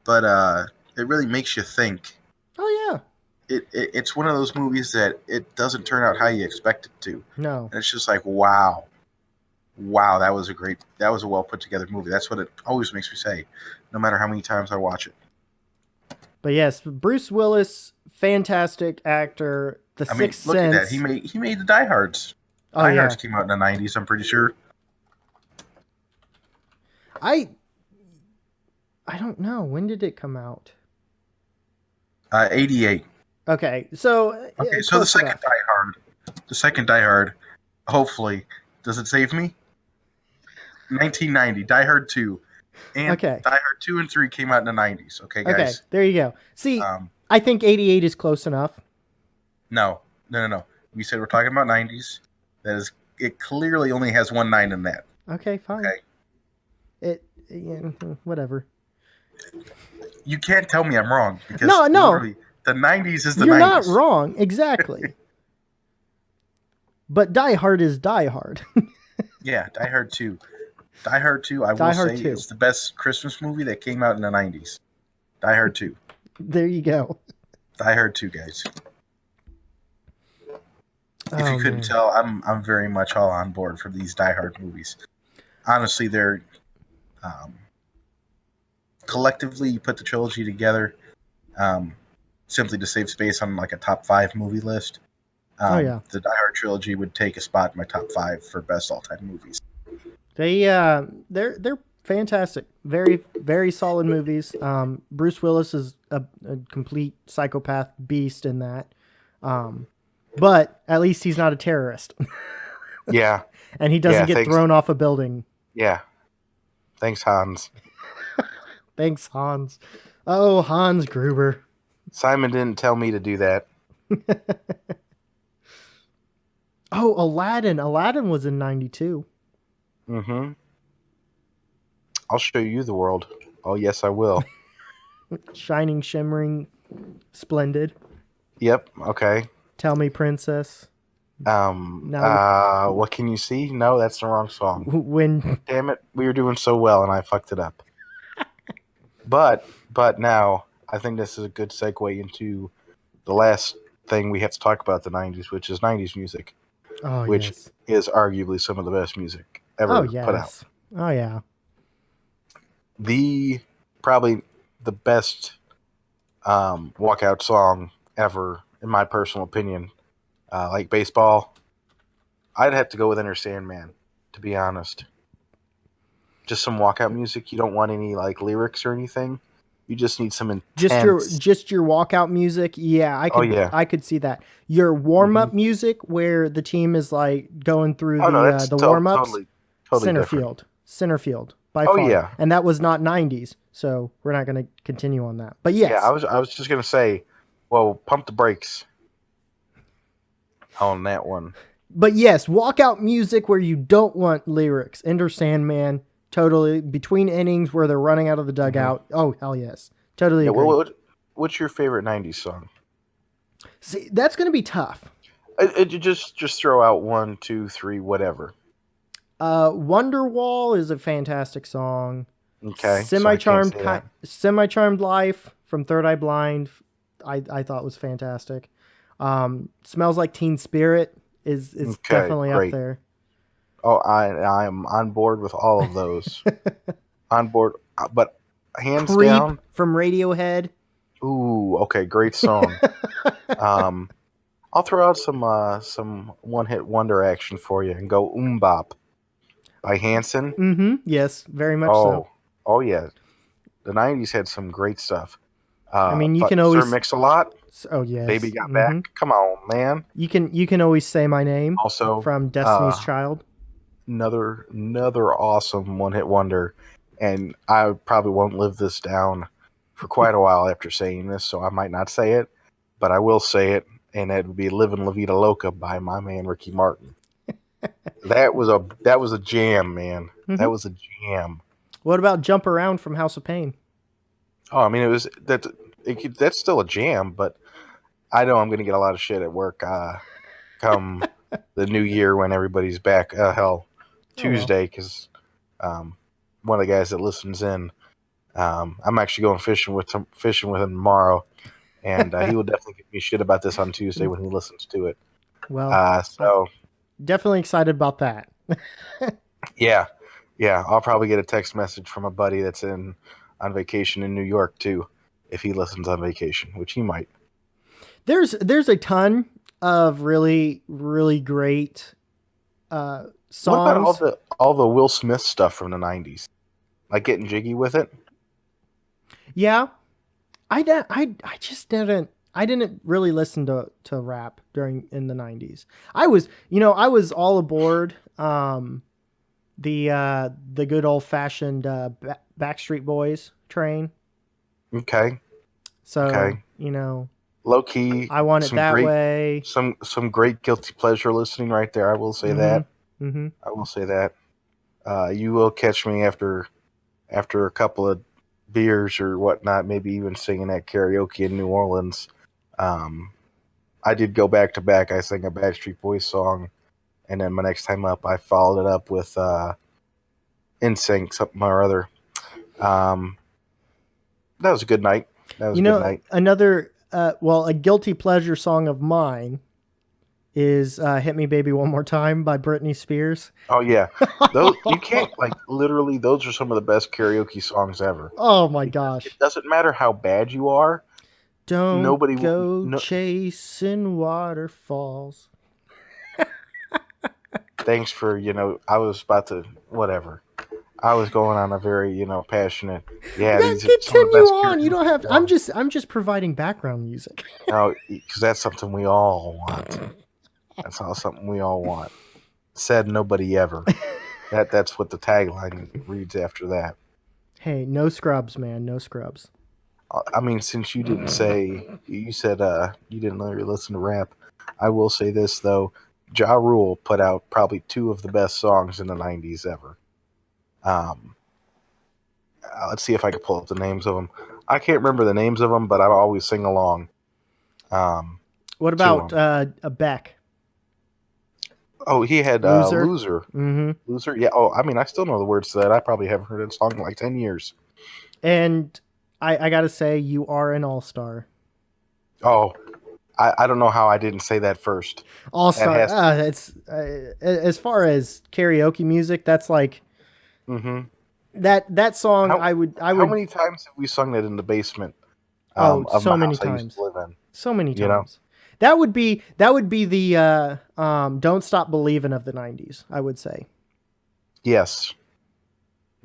but it really makes you think. Oh yeah. It's one of those movies that it doesn't turn out how you expect it to. No. And it's just like, wow, that was a well put together movie. That's what it always makes me say, no matter how many times I watch it. But yes, Bruce Willis, fantastic actor. Sixth Sense. Look at that. He made the Die Hards. Die Hards came out in the 90s, I'm pretty sure. I don't know. When did it come out? 88. Okay, so Okay, so the close second enough. Die Hard. The second Die Hard. Hopefully, does it save me? 1990. Die Hard 2. And Okay, Die Hard 2 and 3 came out in the 90s. Okay, okay, guys. there you go. See, Um, I think 88 is close enough. no. We said we're talking about 90s. That is, it clearly only has one 9 in that. Okay, fine. Okay. Yeah, whatever. You can't tell me I'm wrong because No, literally the 90s is the you're 90s. not wrong. Exactly. But Die Hard is Die Hard. Yeah, Die Hard 2. Die Hard 2, I Die will Hard say, 2. is the best Christmas movie that came out in the 90s. Die Hard 2. There you go. Die Hard 2, guys. If you couldn't Man. tell, I'm very much all on board for these Die Hard movies. Honestly, they're collectively, you put the trilogy together simply to save space on like a top 5 movie list. Yeah. The Die Hard trilogy would take a spot in my top 5 for best all-time movies. They're fantastic. Very, very solid movies. Bruce Willis is a complete psychopath beast in that. But at least he's not a terrorist. Yeah. And he doesn't get thrown off a building. Yeah. Thanks, Hans. Thanks, Hans. Oh, Hans Gruber. Simon didn't tell me to do that. Oh, Aladdin. Aladdin was in 92. Mm-hmm. I'll show you the world. Oh, yes, I will. Shining, shimmering, splendid. Yep. Okay. Tell me, princess. What can you see? No, that's the wrong song. When Damn it, we were doing so well and I fucked it up. But now I think this is a good segue into the last thing we have to talk about the 90s, which is 90s music, which is arguably some of the best music ever put out. Oh yeah. Probably the best walkout song ever, in my personal opinion. Like baseball, I'd have to go with Enter Sandman, to be honest. Just some walkout music. You don't want any like lyrics or anything. You just need some intense. Just your walkout music. Yeah, I could see that. Your warm up music, where the team is like going through the warm ups. Totally center field by far. Oh yeah, and that was not 90s, so we're not going to continue on that. But yes, yeah, I was just gonna say, well, pump the brakes on that one. But yes, walkout music where you don't want lyrics. Enter Sandman. Totally. Between innings where they're running out of the dugout. Mm-hmm. Oh, hell yes. Totally agree. What's your favorite 90s song? See, that's going to be tough. Just throw out 1, 2, 3, whatever. Wonderwall is a fantastic song. Okay. Semi-Charmed Life from Third Eye Blind, I thought was fantastic. Smells Like Teen Spirit is definitely up there. Oh, I am on board with all of those. On board, but hands Creep down from Radiohead. Ooh, okay, great song. I'll throw out some one-hit wonder action for you and go Bop by Hanson. Mm-hmm. Yes, very much so. Oh yeah, the 90s had some great stuff. I mean, you can always Sir Mix-a-Lot. Oh yes, Baby Got Back. Come on, man. You can always say my name. Also from Destiny's Child. Another awesome one-hit wonder, and I probably won't live this down for quite a while after saying this, so I might not say it, but I will say it, and that would be "Livin' La Vida Loca" by my man Ricky Martin. That was a jam, man. Mm-hmm. That was a jam. What about "Jump Around" from House of Pain? Oh, I mean, that's still a jam, but I know I'm going to get a lot of shit at work come the new year when everybody's back. Tuesday, because one of the guys that listens in, I'm actually going fishing with him tomorrow, and he will definitely give me shit about this on Tuesday when he listens to it. Well, so definitely excited about that. yeah, I'll probably get a text message from a buddy that's on vacation in New York too, if he listens on vacation, which he might. There's a ton of really, really great songs. What about all the Will Smith stuff from the 90s? Like Getting Jiggy with It? Yeah. I just didn't. I didn't really listen to rap in the 90s. I was all aboard the good old fashioned Backstreet Boys train. Okay. So, Okay. Low key, I want it that way. some great guilty pleasure listening right there. I will say Mm-hmm. that. Mm-hmm. I will say that. You will catch me after a couple of beers or whatnot, maybe even singing at karaoke in New Orleans. I did go back to back. I sang a Backstreet Boys song, and then my next time up, I followed it up with NSYNC, something or other. That was a good night. That was a good night. Another a guilty pleasure song of mine is "Hit Me Baby One More Time" by Britney Spears. Oh yeah, those you can't literally. Those are some of the best karaoke songs ever. Oh my gosh! It doesn't matter how bad you are. Don't Nobody go no, chasing waterfalls. Thanks for I was about to whatever. I was going on a very passionate. Yeah, these are some of the Continue best on. You don't have to. songs. I'm just providing background music. No, because that's something we all want. That's all something we all want. Said nobody ever. That's what the tagline reads after that. Hey, no scrubs, man. No scrubs. I mean, since you didn't say you said you didn't really listen to rap, I will say this though: Ja Rule put out probably two of the best songs in the '90s ever. Let's see if I can pull up the names of them. I can't remember the names of them, but I always sing along. What about a Beck? Oh, he had Loser. Loser. Mm-hmm. Loser. Yeah. Oh, I mean, I still know the words to that. I probably haven't heard that song in like 10 years. And I gotta say, you are an all-star. Oh, I don't know how I didn't say that first. All-star. It's as far as karaoke music, that's like that song. I would. How many times have we sung that in the basement? Of so my many house I used times. to live in. So many times. That would be the "Don't Stop Believin'" of the 90s, I would say. Yes.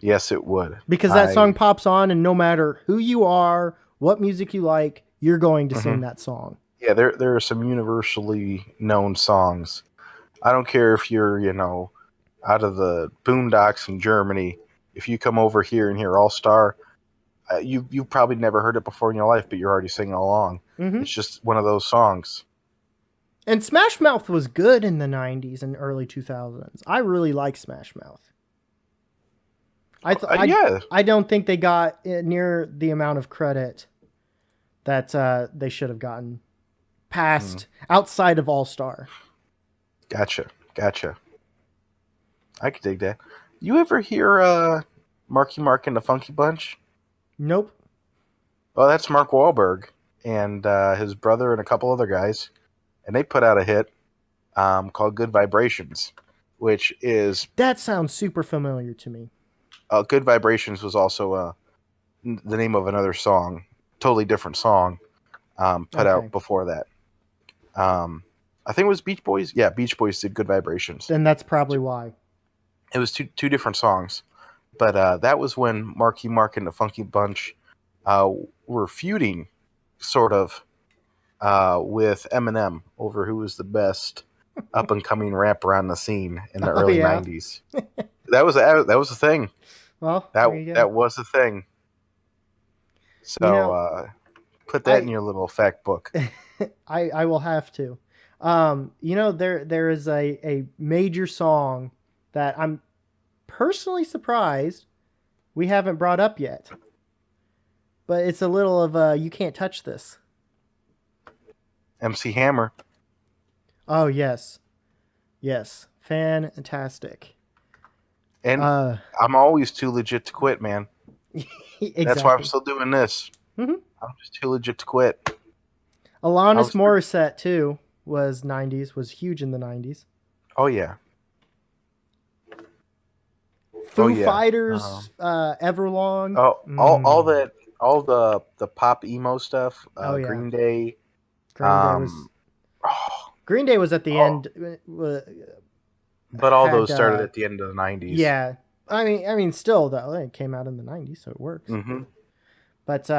Yes, it would. Because that song pops on, and no matter who you are, what music you like, you're going to sing that song. Yeah, there are some universally known songs. I don't care if you're, out of the boondocks in Germany. If you come over here and hear All Star, you've probably never heard it before in your life, but you're already singing along. It's just one of those songs. And Smash Mouth was good in the 90s and early 2000s. I really like Smash Mouth. I don't think they got near the amount of credit that they should have gotten past outside of All Star. Gotcha. I could dig that. You ever hear Marky Mark and the Funky Bunch? Nope. Well, that's Mark Wahlberg and his brother and a couple other guys, and they put out a hit called "Good Vibrations," which is that sounds super familiar to me. "Good Vibrations" was also the name of another song, totally different song, put out before that. I think it was Beach Boys. Yeah, Beach Boys did "Good Vibrations." Then that's probably why. It was two different songs, but that was when Marky Mark and the Funky Bunch were feuding, sort of, with Eminem over who was the best up and coming rapper on the scene in the early '90s. That was a thing. Well, that was a thing. So put that in your little fact book. I will have to. There is a major song that I'm personally surprised we haven't brought up yet. But it's a little of you can't touch this. MC Hammer. Oh, yes. Yes. Fantastic. And I'm always too legit to quit, man. Exactly. That's why I'm still doing this. I'm just too legit to quit. Alanis Morissette, too, was huge in the 90s. Oh, yeah. Foo Fighters, Everlong. All the pop emo stuff. Green Day. Green Day was at the end. But all those started at the end of the 90s. Yeah. I mean, still, though, it came out in the 90s, so it works. But,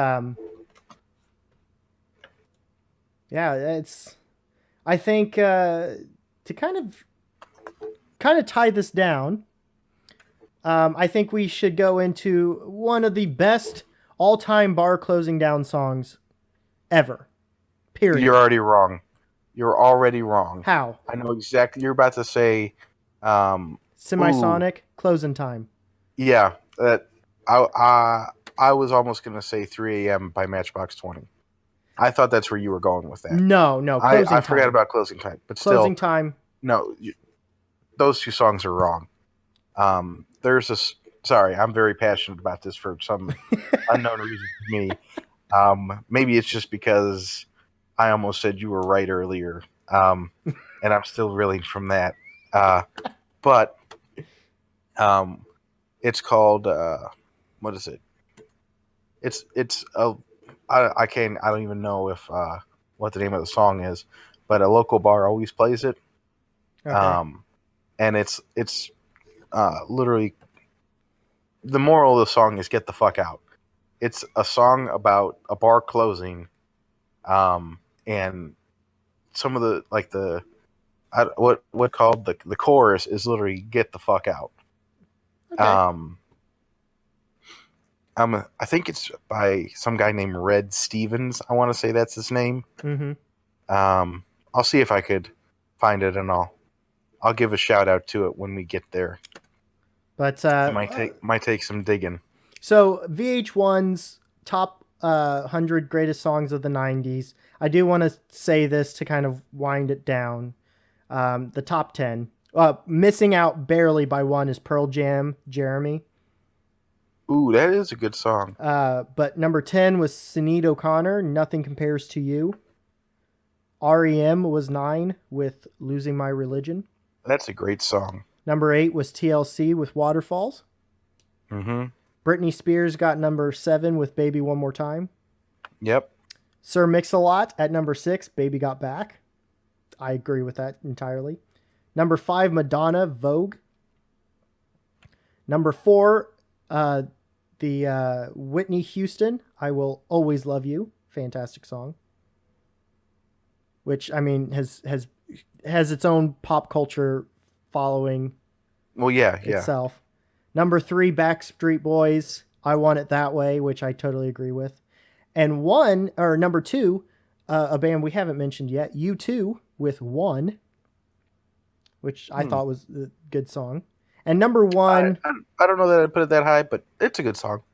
Yeah, it's. I think to kind of tie this down, I think we should go into one of the best all-time bar closing down songs ever. You're Period. already wrong. You're already wrong. How? I know exactly. You're about to say, ooh, Semisonic closing time. yeah. That I was almost gonna say 3 a.m. by Matchbox 20. I thought that's where you were going with that. No, closing I time. forgot about closing time, but Closing still, time. no. Those two songs are wrong. There's this. Sorry, I'm very passionate about this for some unknown reason to me. Maybe it's just because I almost said you were right earlier, and I'm still reeling from that. But it's called what is it? It's a I can't I don't even know if what the name of the song is, but a local bar always plays it. Okay. And it's literally the moral of the song is get the fuck out. It's a song about a bar closing, and some of the like the what called the chorus is literally get the fuck out. Okay. I think it's by some guy named Red Stevens. I want to say that's his name. Mm-hmm. I'll see if I could find it, and I'll give a shout out to it when we get there. But It might take some digging. so VH1's top 100 greatest songs of the 90s. I do want to say this to kind of wind it down. The top 10. Missing out barely by one is Pearl Jam, Jeremy. Ooh, that is a good song. But number 10 was Sinead O'Connor, Nothing Compares to You. REM was 9 with Losing My Religion. That's a great song. Number 8 was TLC with Waterfalls. Mm-hmm. Britney Spears got number 7 with Baby One More Time. Yep. Sir Mix-a-Lot at number 6, Baby Got Back. I agree with that entirely. Number 5, Madonna, Vogue. Number 4, the Whitney Houston, I Will Always Love You. Fantastic song. Which, I mean, has its own pop culture following Well, yeah. itself. Number 3, Backstreet Boys, I Want It That Way, which I totally agree with. And number 2, a band we haven't mentioned yet, U2 with One, which I thought was a good song. And number 1, I don't know that I'd put it that high, but it's a good song.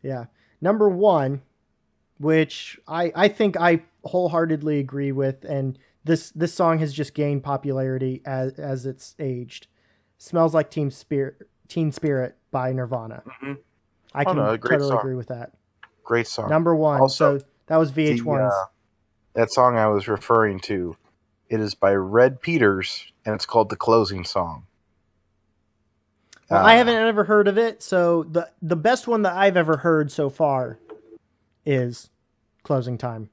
yeah, number 1, which I think I wholeheartedly agree with, and this song has just gained popularity as it's aged. Smells Like Teen Spirit by Nirvana. Mm-hmm. I can totally song. agree with that. Great song. Number 1. Also, so that was VH1's. That song I was referring to, it is by Red Peters, and it's called The Closing Song. Well, I haven't ever heard of it, so the best one that I've ever heard so far is Closing Time.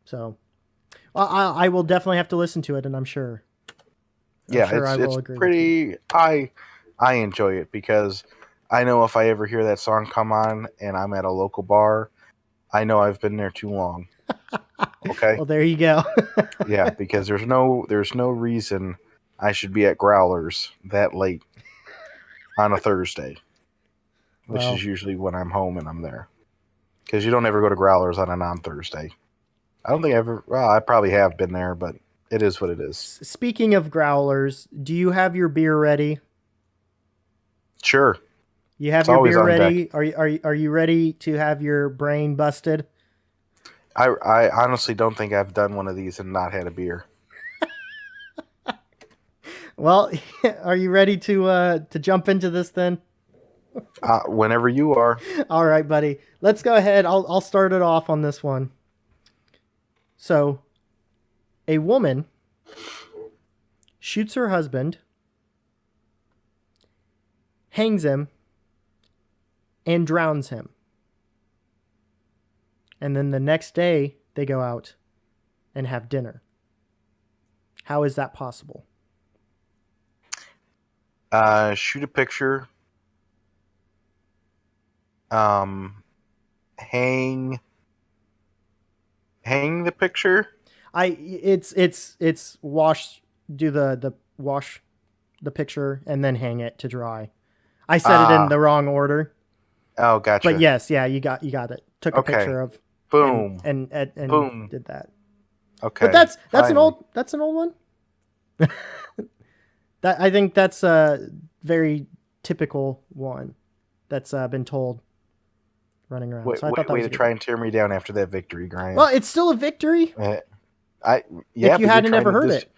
So I will definitely have to listen to it, and I'm sure it's pretty. I enjoy it because I know if I ever hear that song come on and I'm at a local bar, I know I've been there too long. Okay. Well, there you go. Yeah, because there's no reason I should be at Growlers that late on a Thursday, which is usually when I'm home and I'm there. Because you don't ever go to Growlers on a non-Thursday. I don't think I probably have been there, but it is what it is. Speaking of Growlers, do you have your beer ready? Sure. You have your beer ready? Are you ready to have your brain busted? I honestly don't think I've done one of these and not had a beer. Well, are you ready to jump into this then? Whenever you are. All right, buddy. Let's go ahead. I'll start it off on this one. So, a woman shoots her husband, hangs him, and drowns him. And then the next day, they go out and have dinner. How is that possible? Shoot a picture. Hang hang the picture? It's wash. Do the wash the picture and then hang it to dry. I said it in the wrong order. Oh, gotcha. But yes, yeah, you got it. Took a picture of boom and boom. did that. Okay. But that's finally. an old one. That I think that's a very typical one that's been told running around. So I thought that way was to try and tear me down after that victory, Brian. Well, it's still a victory. If you hadn't ever heard it.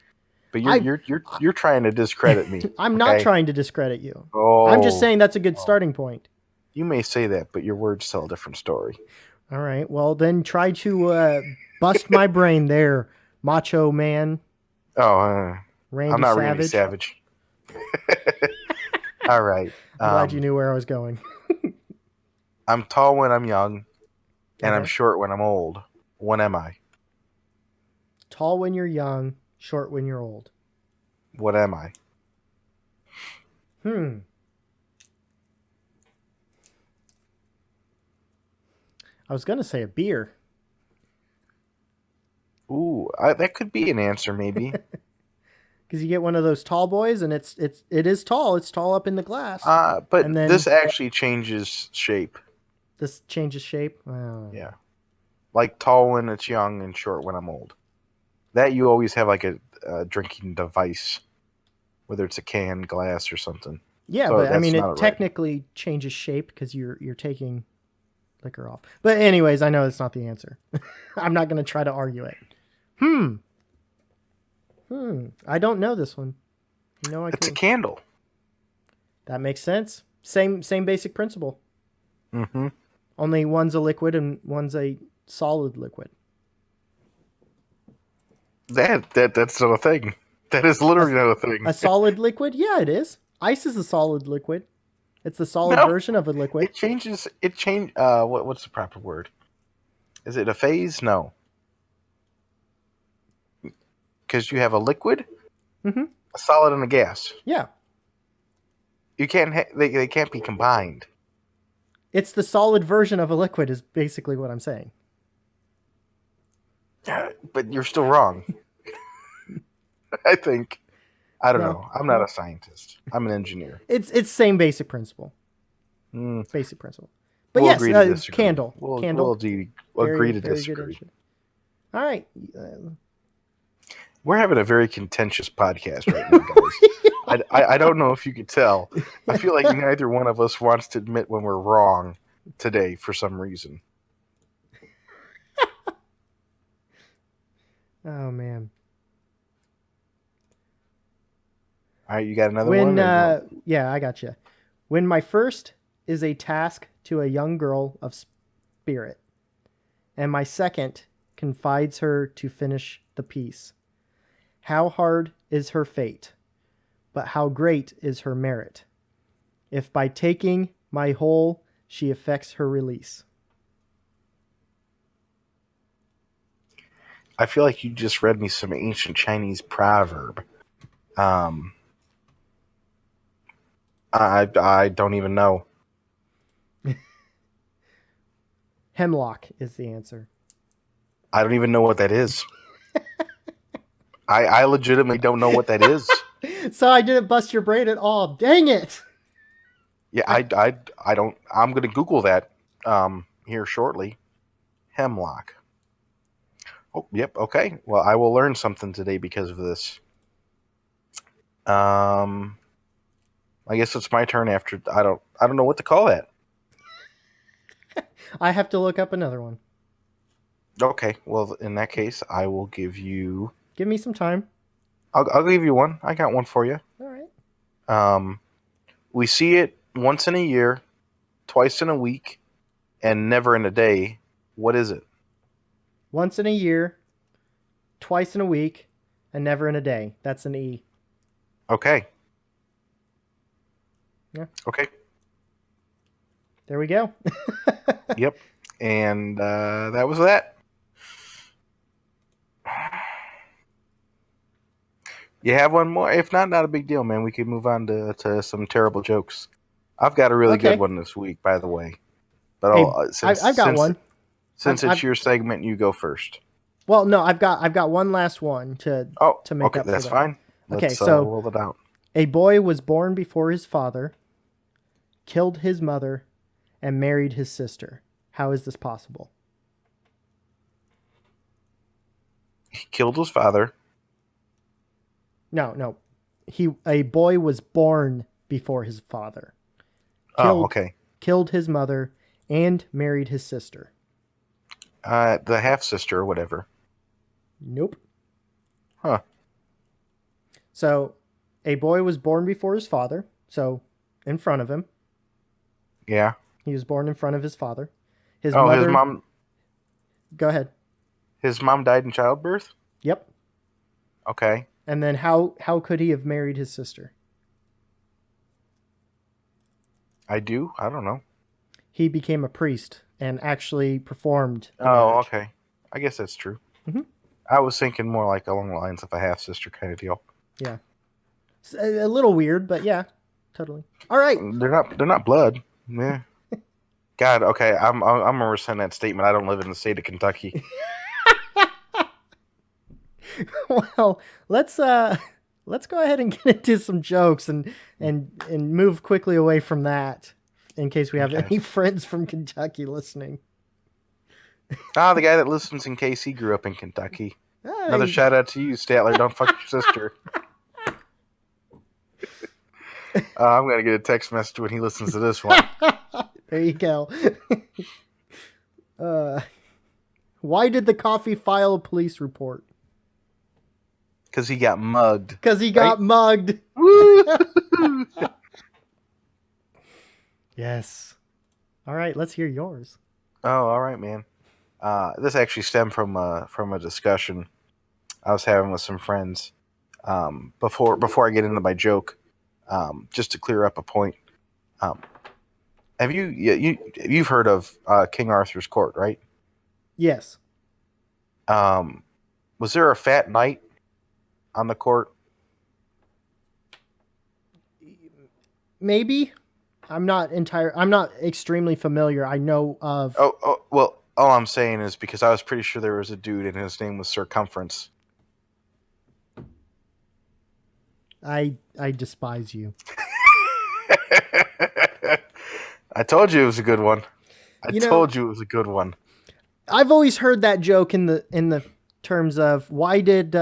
But you're trying to discredit me. I'm not trying to discredit you. Oh, I'm just saying that's a good starting point. You may say that, but your words tell a different story. All right. Well, then try to bust my brain there, Macho Man. Oh, Randy I'm not Savage. Randy Savage. All right. I'm glad you knew where I was going. I'm tall when I'm young, and I'm short when I'm old. When am I? Tall when you're young, short when you're old. What am I? I was going to say a beer. Ooh, that could be an answer, maybe. Because you get one of those tall boys, and it is tall. It's tall up in the glass. But and then, this actually changes shape. This changes shape? Oh. Yeah. Like tall when it's young and short when I'm old. That you always have like a drinking device, whether it's a can, glass, or something. Yeah, so but I mean, it right. technically changes shape because you're taking liquor off. But anyways, I know it's not the answer. I'm not going to try to argue it. I don't know this one. You know, it's a candle. That makes sense. Same basic principle. Mm-hmm. Only one's a liquid and one's a solid liquid. That's not a thing. That is literally not a thing. A solid liquid? Yeah, it is. Ice is a solid liquid. It's the solid version of a liquid. It changes. What's the proper word? Is it a phase? No. Because you have a liquid, a solid, and a gas. Yeah. You can't. They can't be combined. It's the solid version of a liquid is basically what I'm saying. But you're still wrong. I think. I don't know. I'm not a scientist. I'm an engineer. It's same basic principle. Basic principle. But we'll yes, agree to disagree. Candle. We'll agree to disagree. All right. We're having a very contentious podcast right now, guys. I don't know if you could tell. I feel like neither one of us wants to admit when we're wrong today for some reason. Oh, man. All right, you got another one? Yeah, I got you. When my first is a task to a young girl of spirit, and my second confides her to finish the piece. How hard is her fate, but how great is her merit, if by taking my whole she effects her release. I feel like you just read me some ancient Chinese proverb. I don't even know. Hemlock is the answer. I don't even know what that is. I legitimately don't know what that is. So I didn't bust your brain at all. Dang it. Yeah, I don't. I'm going to Google that here shortly. Hemlock. Oh, yep. Okay. Well, I will learn something today because of this. I guess it's my turn after. I don't know what to call that. I have to look up another one. Okay. Well, in that case, I will give you. Give me some time. I'll give you one. I got one for you. All right. We see it once in a year, twice in a week, and never in a day. What is it? Once in a year, twice in a week, and never in a day. That's an E. Okay. Yeah. Okay. There we go. Yep. And that was that. You have one more? If not, not a big deal, man. We can move on to some terrible jokes. I've got a really good one this week, by the way. But I've got one. Since it's your segment, you go first. Well, no, I've got one last one to make okay, up for that's that. fine. Okay, Let's so roll it out. a boy was born before his father, killed his mother, and married his sister. How is this possible? He killed his father. No. A boy was born before his father. Oh, okay. Killed his mother and married his sister. The half sister or whatever. Nope. Huh. So, a boy was born before his father, so in front of him. Yeah. He was born in front of his father. His His mother. mom. Go ahead. His mom died in childbirth. Yep. Okay. And then how could he have married his sister? I don't know. He became a priest and actually performed the Oh, marriage. okay. I guess that's true. Mm-hmm. I was thinking more like along the lines of a half sister kind of deal. Yeah. It's a little weird, but yeah, totally. All right. They're not blood. Yeah. God, okay. I'm gonna rescind that statement. I don't live in the state of Kentucky. Well, let's go ahead and get into some jokes and move quickly away from that in case we have Okay. any friends from Kentucky listening. The guy that listens in case he grew up in Kentucky. Another shout out to you, Statler. Don't fuck your sister. I'm gonna get a text message when he listens to this one. There you go. Why did the coffee file a police report? Because he got mugged. Because he got mugged. Woo! Yes. All right, let's hear yours. Oh, all right, man. This actually stemmed from a discussion I was having with some friends. Before I get into my joke, just to clear up a point. Have you've heard of King Arthur's Court, right? Yes. Was there a fat knight on the court? Maybe. I'm not extremely familiar. I know of. Oh, well, all I'm saying is because I was pretty sure there was a dude and his name was Circumference. I despise you. I told you it was a good one. You know, I've always heard that joke in the terms of why did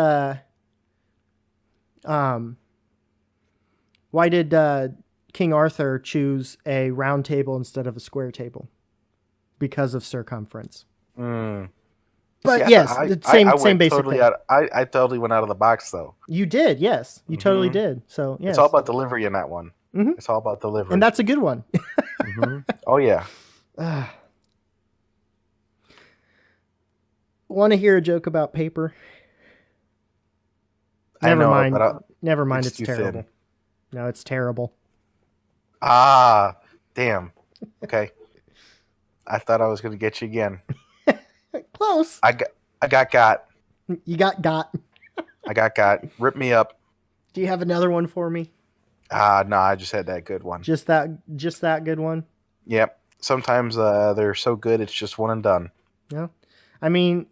King Arthur choose a round table instead of a square table? Because of circumference. Mm. But See, yes, same basic totally thing. I totally went out of the box though. You did, yes. You totally did. So yes. It's all about delivery in that one. Mm-hmm. It's all about delivery. And that's a good one. Mm-hmm. Oh yeah. Want to hear a joke about paper? Never mind. It's terrible. Thin. No, it's terrible. Ah, damn. Okay. I thought I was going to get you again. Close. I got. You got. I got. Rip me up. Do you have another one for me? No, I just had that good one. Just that good one? Yep. Sometimes they're so good it's just one and done. Yeah. I mean,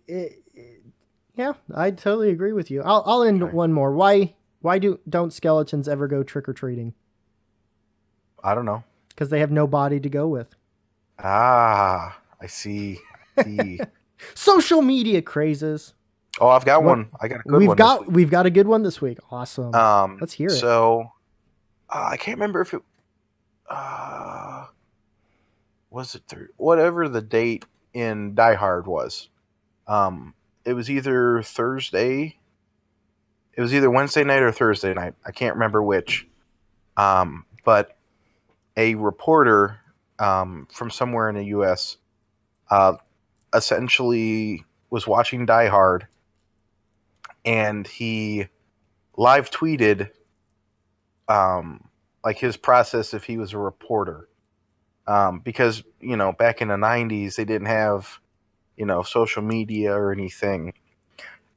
yeah, I totally agree with you. I'll end one more. Why don't skeletons ever go trick-or-treating? I don't know. Because they have no body to go with. Ah, I see. Social media crazes. Oh, I've got one. I got a good one. We've got a good one this week. Awesome. Let's hear it. So, I can't remember if it was it whatever the date in Die Hard was. It was either Thursday. It was either Wednesday night or Thursday night. I can't remember which. But a reporter from somewhere in the U.S. Essentially was watching Die Hard, and he live tweeted like his process if he was a reporter, because back in the 90s they didn't have social media or anything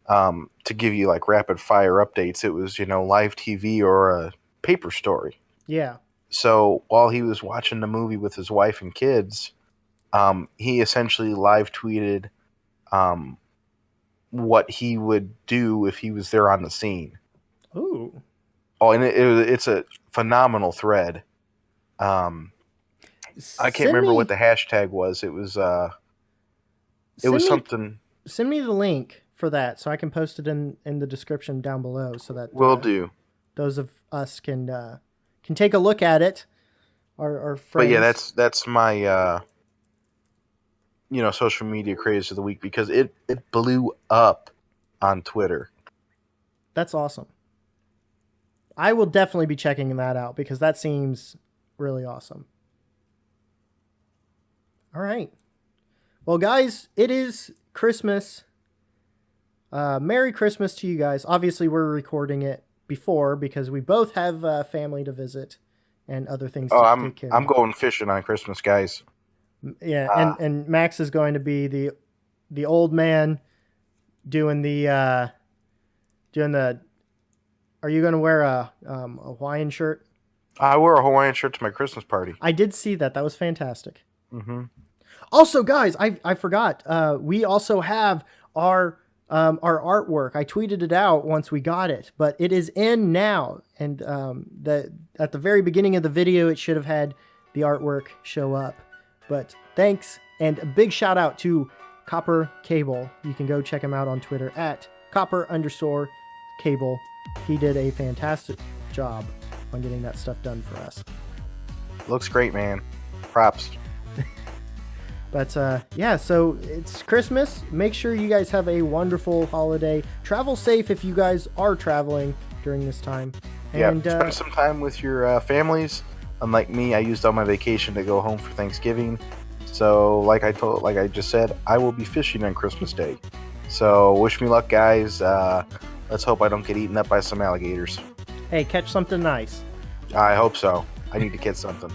to give you like rapid fire updates. It was live TV or a paper story. Yeah. So while he was watching the movie with his wife and kids, he essentially live tweeted what he would do if he was there on the scene. Ooh. Oh, and it's a phenomenal thread. I can't remember what the hashtag was. It was something. Send me the link for that so I can post it in the description down below so that will do. Those of us can take a look at it. Our friends. But yeah, that's my social media craze of the week because it blew up on Twitter. That's awesome. I will definitely be checking that out because that seems really awesome. All right. Well, guys, it is Christmas. Merry Christmas to you guys. Obviously, we're recording it before because we both have family to visit and other things to take care of. I'm going fishing on Christmas, guys. Yeah, and Max is going to be the old man doing the. Are you going to wear a Hawaiian shirt? I wore a Hawaiian shirt to my Christmas party. I did see that. That was fantastic. Mm-hmm. Also, guys, I forgot. We also have our artwork. I tweeted it out once we got it, but it is in now. And at the very beginning of the video, it should have had the artwork show up. But thanks, and a big shout out to Copper Cable. You can go check him out on Twitter at @copper_cable. He did a fantastic job on getting that stuff done for us. Looks great, man. Props. But yeah, so it's Christmas. Make sure you guys have a wonderful holiday. Travel safe if you guys are traveling during this time. And, spend some time with your families. Unlike me, I used all my vacation to go home for Thanksgiving. So, like I just said, I will be fishing on Christmas Day. So, wish me luck, guys. Let's hope I don't get eaten up by some alligators. Hey, catch something nice. I hope so. I need to catch something.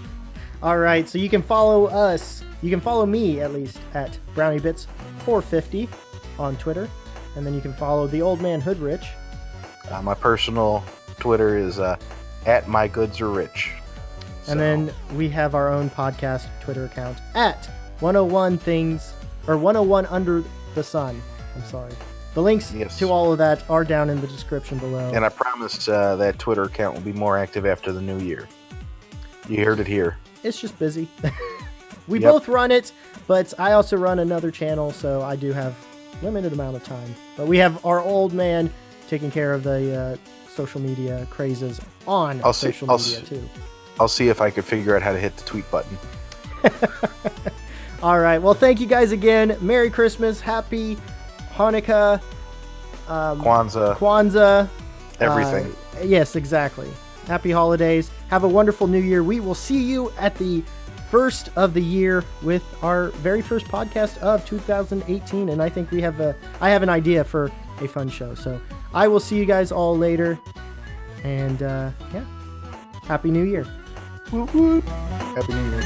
All right, so you can follow us. You can follow me, at least, at BrownieBits450 on Twitter. And then you can follow the old man Hoodrich. My personal Twitter is @mygoodsarerich. And then we have our own podcast Twitter account at 101 things, or 101 under the sun. I'm sorry. The links to all of that are down in the description below. And I promise that Twitter account will be more active after the new year. You heard it here. It's just busy. We both run it, but I also run another channel, so I do have limited amount of time. But we have our old man taking care of the social media crazes on social media too. I'll see if I can figure out how to hit the tweet button. All right. Well, thank you guys again. Merry Christmas. Happy Hanukkah. Kwanzaa. Everything. Yes, exactly. Happy holidays. Have a wonderful new year. We will see you at the first of the year with our very first podcast of 2018. And I think I have an idea for a fun show. So I will see you guys all later. And yeah, Happy New Year. Woo-woo. Happy New Year.